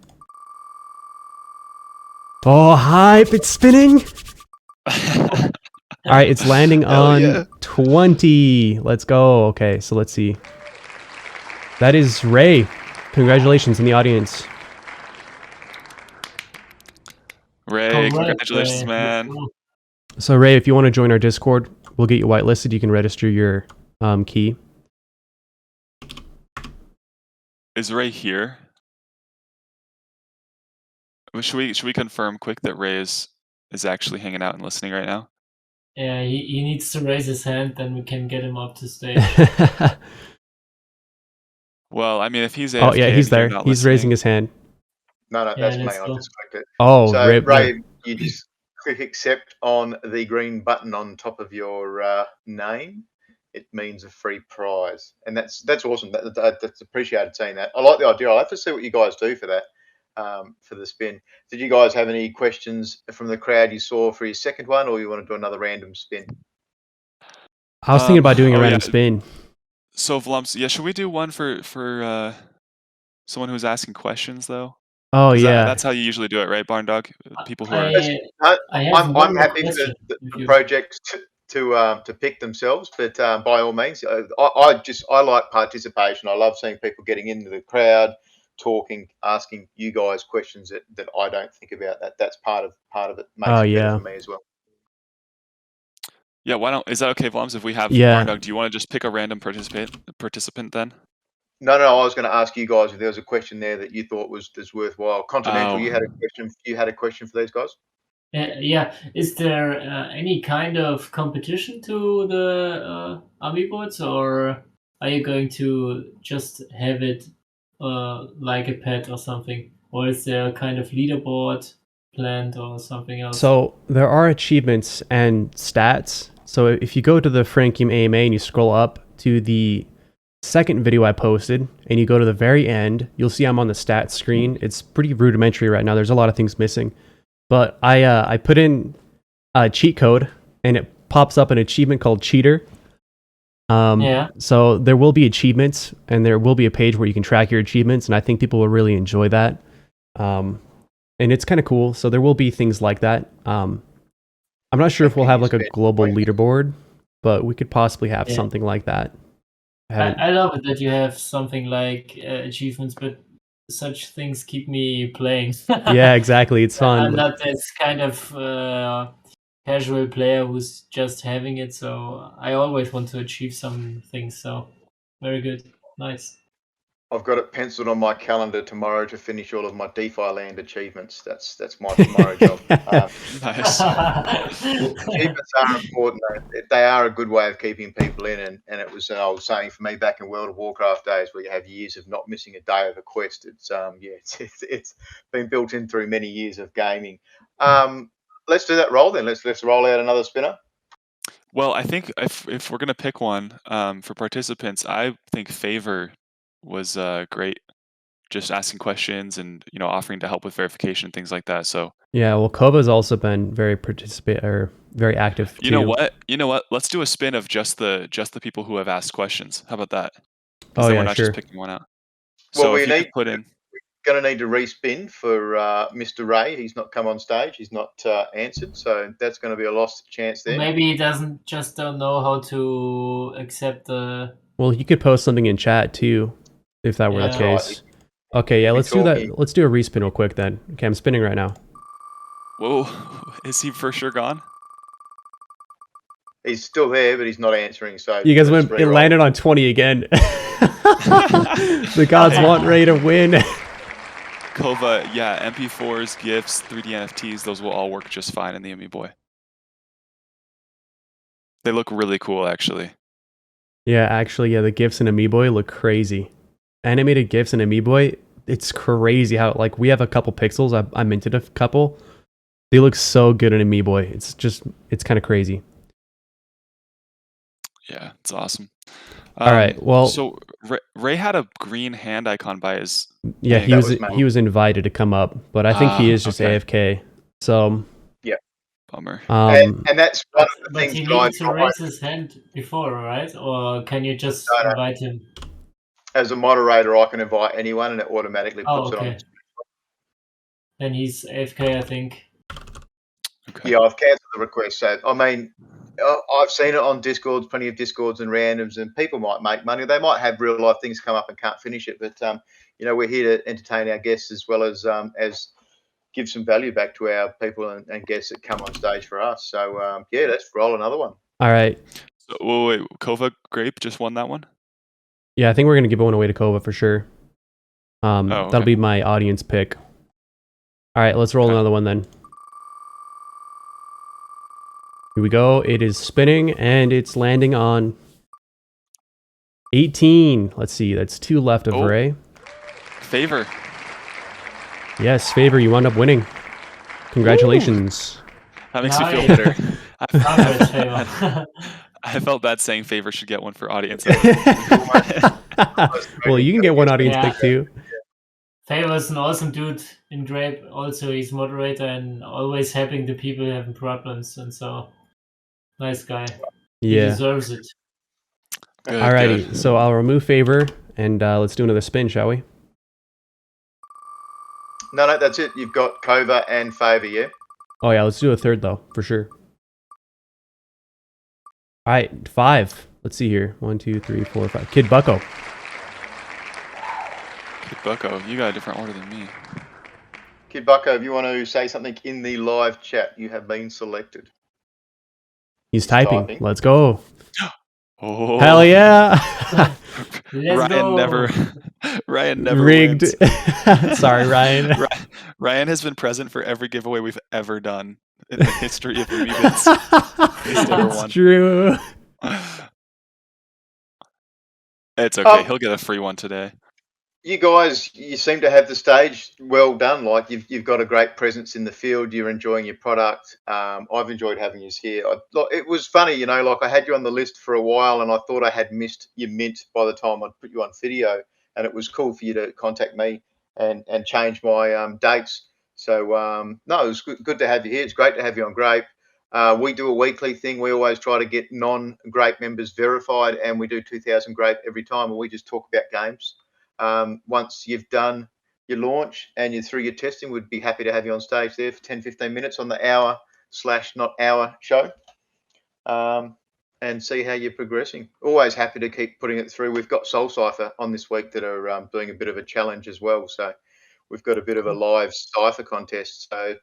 Oh, hype! It's spinning! All right, it's landing Hell on yeah. 20. Let's go. Okay, so let's see. That is Ray. Congratulations in the audience. Ray, Congrats, congratulations, Ray. man. So Ray, if you want to join our Discord, we'll get you whitelisted. You can register your key. Is Ray here? Should we confirm quick that Ray is actually hanging out and listening right now? Yeah, he needs to raise his hand, then we can get him up to stage. Well, I mean, if he's AFK Oh yeah, he's and you're there. not He's listening, raising his hand. No, Yeah, that's me. let's I go. just clicked it. Oh, So rip. Ray, you just click accept on the green button on top of your name. It means a free prize, and that's awesome. That's appreciated seeing that. I like the idea. I'll have to see what you guys do for that, for the spin. Did you guys have any questions from the crowd you saw for your second one, or you want to do another random spin? I was thinking about doing a oh, random yeah. spin. So Vlumps, yeah, should we do one for someone who's asking questions though? Oh yeah. That's how you usually do it, right, Barndog? People who are. I have one I'm more happy for question. the if you- projects to pick themselves, but by all means, I like participation. I love seeing people getting into the crowd, talking, asking you guys questions that I don't think about. That's part of it. Makes Oh it better yeah. for me as well. Yeah, why don't? Is that okay, Vlums? If we have Yeah. Barndog, do you want to just pick a random participant then? No, I was going to ask you guys if there was a question there that you thought was worthwhile. Continental, you had a question. You had a question for these guys. Yeah, is there any kind of competition to the Amoebits, or are you going to just have it like a pet or something? Or is there a kind of leaderboard planned or something else? So there are achievements and stats. So if you go to the Frankium AMA and you scroll up to the second video I posted and you go to the very end, you'll see I'm on the stats screen. It's pretty rudimentary right now. There's a lot of things missing. But I put in a cheat code and it pops up an achievement called Cheater. Yeah. So there will be achievements and there will be a page where you can track your achievements, and I think people will really enjoy that. And it's kind of cool. So there will be things like that. I'm not sure if we'll have like a global leaderboard, but we could possibly have something like that. I love it that you have something like achievements, but such things keep me playing. Yeah, exactly. It's fun. I'm not this kind of casual player who's just having it, so I always want to achieve some things. So very good, nice. I've got it penciled on my calendar tomorrow to finish all of my DeFi land achievements. That's my tomorrow job. Nice. Achievements are important. They are a good way of keeping people in, and it was an old saying for me back in World of Warcraft days, where you have years of not missing a day of a quest. It's been built in through many years of gaming. Let's do that roll then. Let's roll out another spinner. Well, I think if we're gonna pick one for participants, I think Favor was great. Just asking questions and offering to help with verification and things like that. So yeah, well, Kova's also been very very active too. You know what? Let's do a spin of just the people who have asked questions. How about that? Oh then yeah, we're not sure. just picking one out. Well, So we if you need could put in. Going to need to respin for Mr. Ray. He's not come on stage. He's not answered, so that's going to be a lost chance there. Maybe he don't know how to accept the. Well, you could post something in chat too, if that were the case. Right. Okay, yeah, let's do that. Let's do a respin real quick then. Okay, I'm spinning right now. Whoa, is he for sure gone? He's still there, but he's not answering. So you guys went. It landed on 20 again. The gods want Ray to win. Kova, yeah, MP4s, GIFs, 3D NFTs, those will all work just fine in the Amoeboy. They look really cool, actually. Yeah, actually, yeah, the GIFs in Amoeboy look crazy. Animated GIFs in Amoeboy, it's crazy how, like, we have a couple pixels. I minted a couple. They look so good in Amoeboy. It's kind of crazy. Yeah, it's awesome. All right, well, so Ray had a green hand icon by his. Yeah, he was invited to come up, but I think he is just AFK. So yeah, bummer. And that's one of the things he needed to raise his hand before, right? Or can you just invite him? As a moderator, I can invite anyone, and it automatically puts it on. Then he's AFK, I think. Okay. Yeah, I've cancelled the request. So, I mean, I've seen it on Discords, plenty of Discords and randoms, and people might make money. They might have real life things come up and can't finish it, but you know, we're here to entertain our guests as well as give some value back to our people and guests that come on stage for us. So yeah, let's roll another one. All right. So, wait, Kova Grape just won that one? Yeah, I think we're gonna give one away to Kova for sure. That'll okay. be my audience pick. All right, let's roll Okay. another one then. Here we go. It is spinning and it's landing on 18. Let's see. That's 2 left of Ray. Favor. Yes, Favor, you wound up winning. Congratulations. That makes me feel Nice. better. Congrats, Favor. I felt bad saying Favor should get one for audience. Well, you can get one audience Yeah. pick too. Favor is an awesome dude in Grape. Also, he's moderator and always helping the people having problems. And so, nice guy. He Yeah. deserves it. Good, Alrighty, good. so I'll remove Favor and let's do another spin, shall we? No, that's it. You've got Kova and Favor, yeah? Oh yeah, let's do a third though, for sure. Alright, 5. Let's see here. 1, 2, 3, 4, 5. Kid Bucko. Kid Bucko, you got a different order than me. Kid Bucko, if you want to say something in the live chat, you have been selected. He's typing. Let's go. Oh, Hell yeah. Let's go. Ryan never Rigged. wins. Sorry, Ryan. Ryan has been present for every giveaway we've ever done in the history of Amoebits. He's never That's won. true. It's okay. He'll get a free one today. You guys, you seem to have the stage well done. Like you've got a great presence in the field. You're enjoying your product. I've enjoyed having you here. It was funny, you know, like I had you on the list for a while, and I thought I had missed your mint by the time I'd put you on video. And it was cool for you to contact me and change my dates. So no, it was good to have you here. It's great to have you on Grape. We do a weekly thing. We always try to get non-Grape members verified, and we do 2,000 Grape every time, and we just talk about games. Once you've done your launch and you're through your testing, we'd be happy to have you on stage there for 10-15 minutes on the hour/not hour show and see how you're progressing. Always happy to keep putting it through. We've got Soul Cipher on this week that are doing a bit of a challenge as well. So we've got a bit of a live cipher contest. So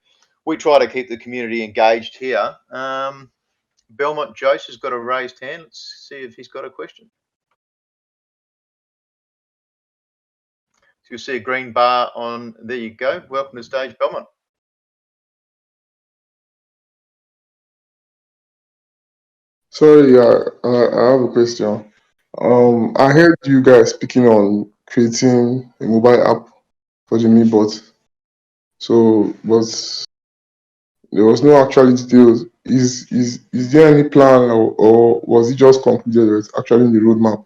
we try to keep the community engaged here. Belmont Jose has got a raised hand. Let's see if he's got a question. So you'll see a green bar on, there you go. Welcome to stage, Belmont. Sorry, I have a question. I heard you guys speaking on creating a mobile app for the Amoebot. So, but there was no actual details. Is there any plan, or was it just concluded that it's actually in the roadmap?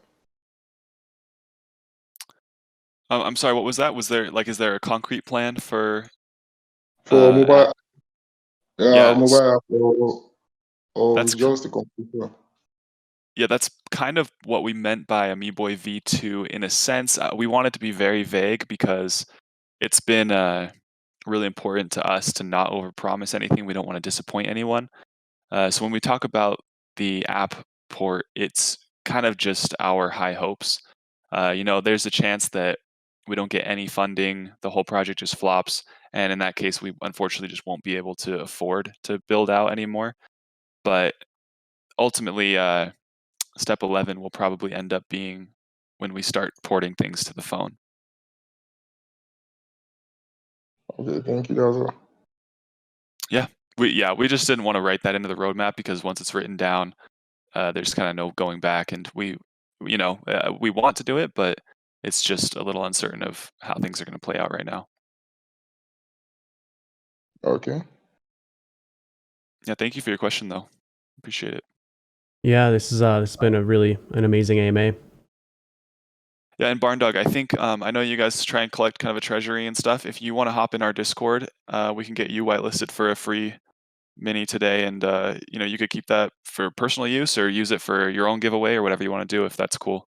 I'm sorry, what was that? Was there is there a concrete plan for mobile? Yeah, mobile app, or that's just a computer? Yeah, that's kind of what we meant by Amoeboy V2 in a sense. We want it to be very vague because it's been really important to us to not overpromise anything. We don't want to disappoint anyone. So when we talk about the app port, it's kind of just our high hopes. You know, there's a chance that we don't get any funding, the whole project just flops, and in that case, we unfortunately just won't be able to afford to build out anymore. But ultimately, step 11 will probably end up being when we start porting things to the phone. Okay, thank you. That was all. We just didn't want to write that into the roadmap because once it's written down, there's kind of no going back, and we want to do it, but it's just a little uncertain of how things are going to play out right now. Okay. Yeah, thank you for your question, though. Appreciate it. Yeah, this has been an amazing AMA. Yeah, and Barndog, I think I know you guys try and collect kind of a treasury and stuff. If you want to hop in our Discord, we can get you whitelisted for a free mini today, and you could keep that for personal use or use it for your own giveaway or whatever you want to do if that's cool.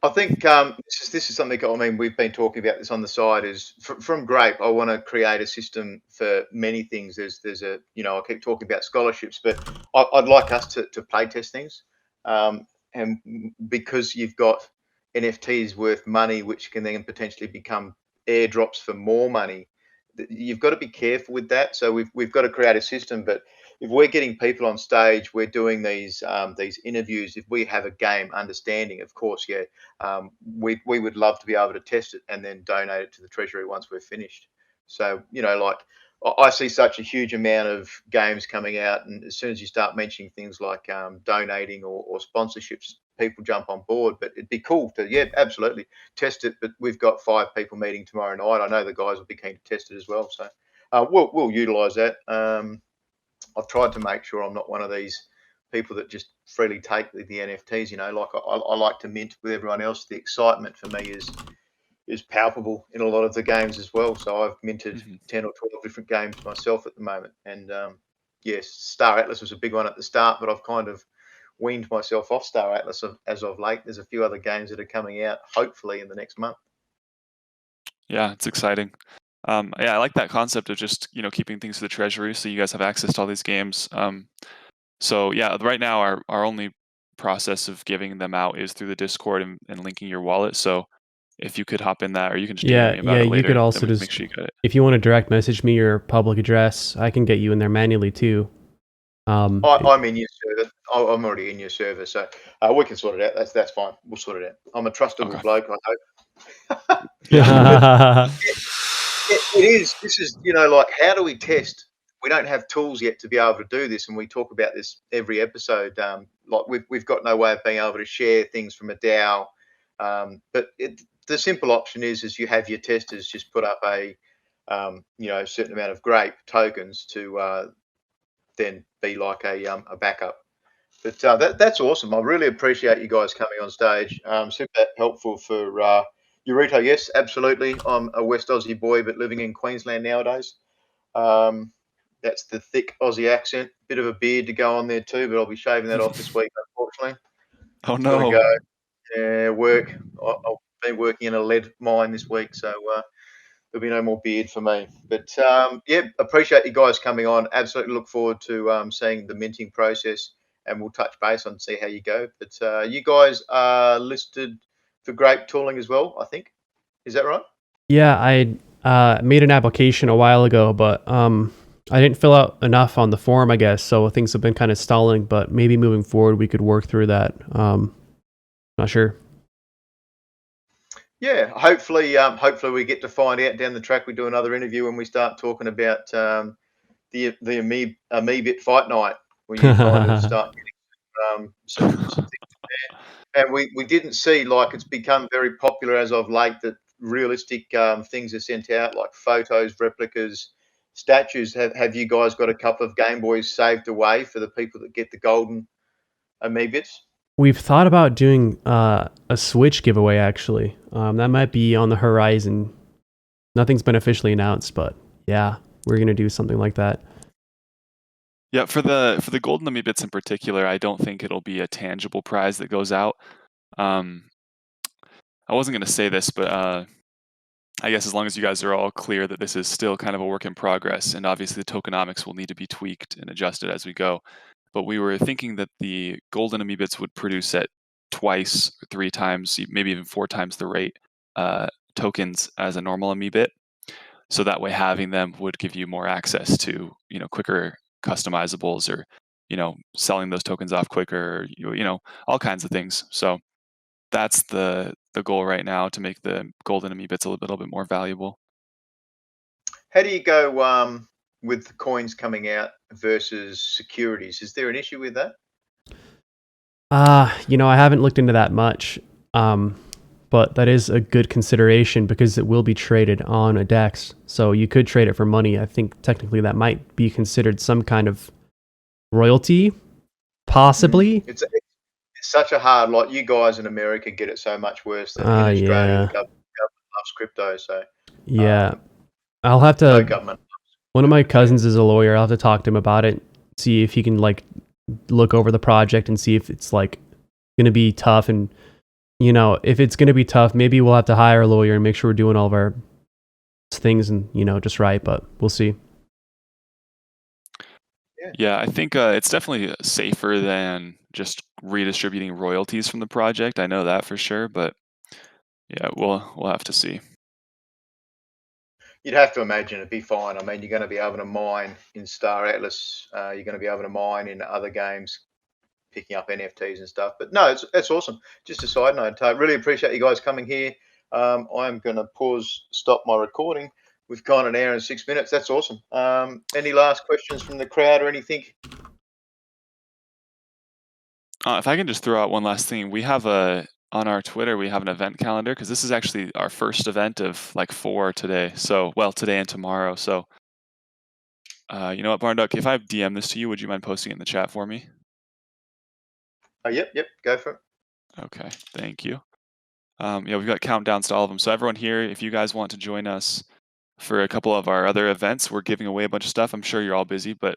I think this is something. I mean, we've been talking about this on the side. Is from Grape. I want to create a system for many things. There's a I keep talking about scholarships, but I'd like us to play test things, and because you've got NFTs worth money, which can then potentially become airdrops for more money. You've got to be careful with that. So we've got to create a system, but if we're getting people on stage, we're doing these interviews. If we have a game understanding, of course, yeah, we would love to be able to test it and then donate it to the treasury once we're finished. So like I see such a huge amount of games coming out, and as soon as you start mentioning things like donating or sponsorships, people jump on board. But it'd be cool to absolutely test it. But we've got 5 people meeting tomorrow night. I know the guys will be keen to test it as well. So we'll utilise that. I've tried to make sure I'm not one of these people that just freely take the NFTs. Like I like to mint with everyone else. The excitement for me is palpable in a lot of the games as well. So I've minted 10 or 12 different games myself at the moment. And yes, Star Atlas was a big one at the start, but I've kind of weaned myself off Star Atlas as of late. There's a few other games that are coming out, hopefully in the next month. Yeah, it's exciting. Yeah, I like that concept of just keeping things to the treasury, so you guys have access to all these games. So yeah, right now our only process of giving them out is through the Discord and linking your wallet. So if you could hop in that, or you can just DM me about it later, you could also then we can just make sure you get it. if you want to direct message me your public address, I can get you in there manually too. I'm in your server. I'm already in your server, so we can sort it out. That's fine. We'll sort it out. I'm a trustable bloke, I hope. It is. This is, like, how do we test? We don't have tools yet to be able to do this, and we talk about this every episode. Like we've got no way of being able to share things from a DAO. But the simple option is you have your testers just put up a certain amount of Grape tokens to then be like a backup. But that's awesome. I really appreciate you guys coming on stage. Super helpful for Eureka. Yes, absolutely. I'm a West Aussie boy, but living in Queensland nowadays. That's the thick Aussie accent. Bit of a beard to go on there too, but I'll be shaving that off this week, unfortunately. Oh no. Gotta go. Yeah, work. I've been working in a lead mine this week, so there'll be no more beard for me. But appreciate you guys coming on. Absolutely look forward to seeing the minting process, and we'll touch base on see how you go. But you guys are listed for Grape tooling as well, I think. Is that right? Yeah, I made an application a while ago, but I didn't fill out enough on the form, I guess. So things have been kind of stalling. But maybe moving forward, we could work through that. Not sure. Yeah, hopefully we get to find out down the track. We do another interview when we start talking about the Amoebit fight night, where you kind of start getting some things there. And we didn't see, like, it's become very popular as of late that realistic things are sent out, like photos, replicas, statues. Have you guys got a couple of Game Boys saved away for the people that get the golden Amoebits? We've thought about doing a Switch giveaway, actually. That might be on the horizon. Nothing's been officially announced, but yeah, we're going to do something like that. Yeah, for the golden Amoebits in particular, I don't think it'll be a tangible prize that goes out. I wasn't going to say this, but I guess as long as you guys are all clear that this is still kind of a work in progress, and obviously the tokenomics will need to be tweaked and adjusted as we go. But we were thinking that the golden Amoebits would produce at 2 or 3 times, maybe even 4 times the rate tokens as a normal Amoebit. So that way having them would give you more access to, quicker customizables, or, selling those tokens off quicker, all kinds of things. So that's the goal right now, to make the golden Amoebits a little bit more valuable. How do you go with the coins coming out versus securities? Is there an issue with that? I haven't looked into that much, but that is a good consideration because it will be traded on a DEX. So you could trade it for money. I think technically that might be considered some kind of royalty, possibly. It's such a hard, like, you guys in America get it so much worse than in Australia. Yeah. The government loves crypto, so yeah. I'll have to. no government. One of my cousins is a lawyer. I'll have to talk to him about it, see if he can look over the project and see if it's going to be tough and you know, if it's going to be tough, maybe we'll have to hire a lawyer and make sure we're doing all of our things and, you know, just right, but we'll see. Yeah, I think it's definitely safer than just redistributing royalties from the project. I know that for sure, but yeah, we'll have to see. You'd have to imagine it'd be fine. I mean, you're going to be able to mine in Star Atlas. You're going to be able to mine in other games, picking up NFTs and stuff. But no, it's awesome. Just a side note, really appreciate you guys coming here. I'm going to stop my recording. We've gone an hour and 6 minutes. That's awesome. Any last questions from the crowd or anything? If I can just throw out one last thing, we have on our Twitter, we have an event calendar because this is actually our first event of like 4 today. So, well, today and tomorrow. So, you know what, Barndog, if I DM this to you, would you mind posting it in the chat for me? Yep, go for it. Okay, thank you. Yeah, we've got countdowns to all of them. So everyone here, if you guys want to join us for a couple of our other events, we're giving away a bunch of stuff. I'm sure you're all busy, but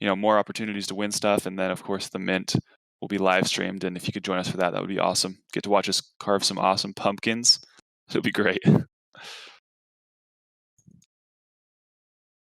you know, more opportunities to win stuff. And then of course the mint will be live streamed. And if you could join us for that, that would be awesome. Get to watch us carve some awesome pumpkins. It'll be great.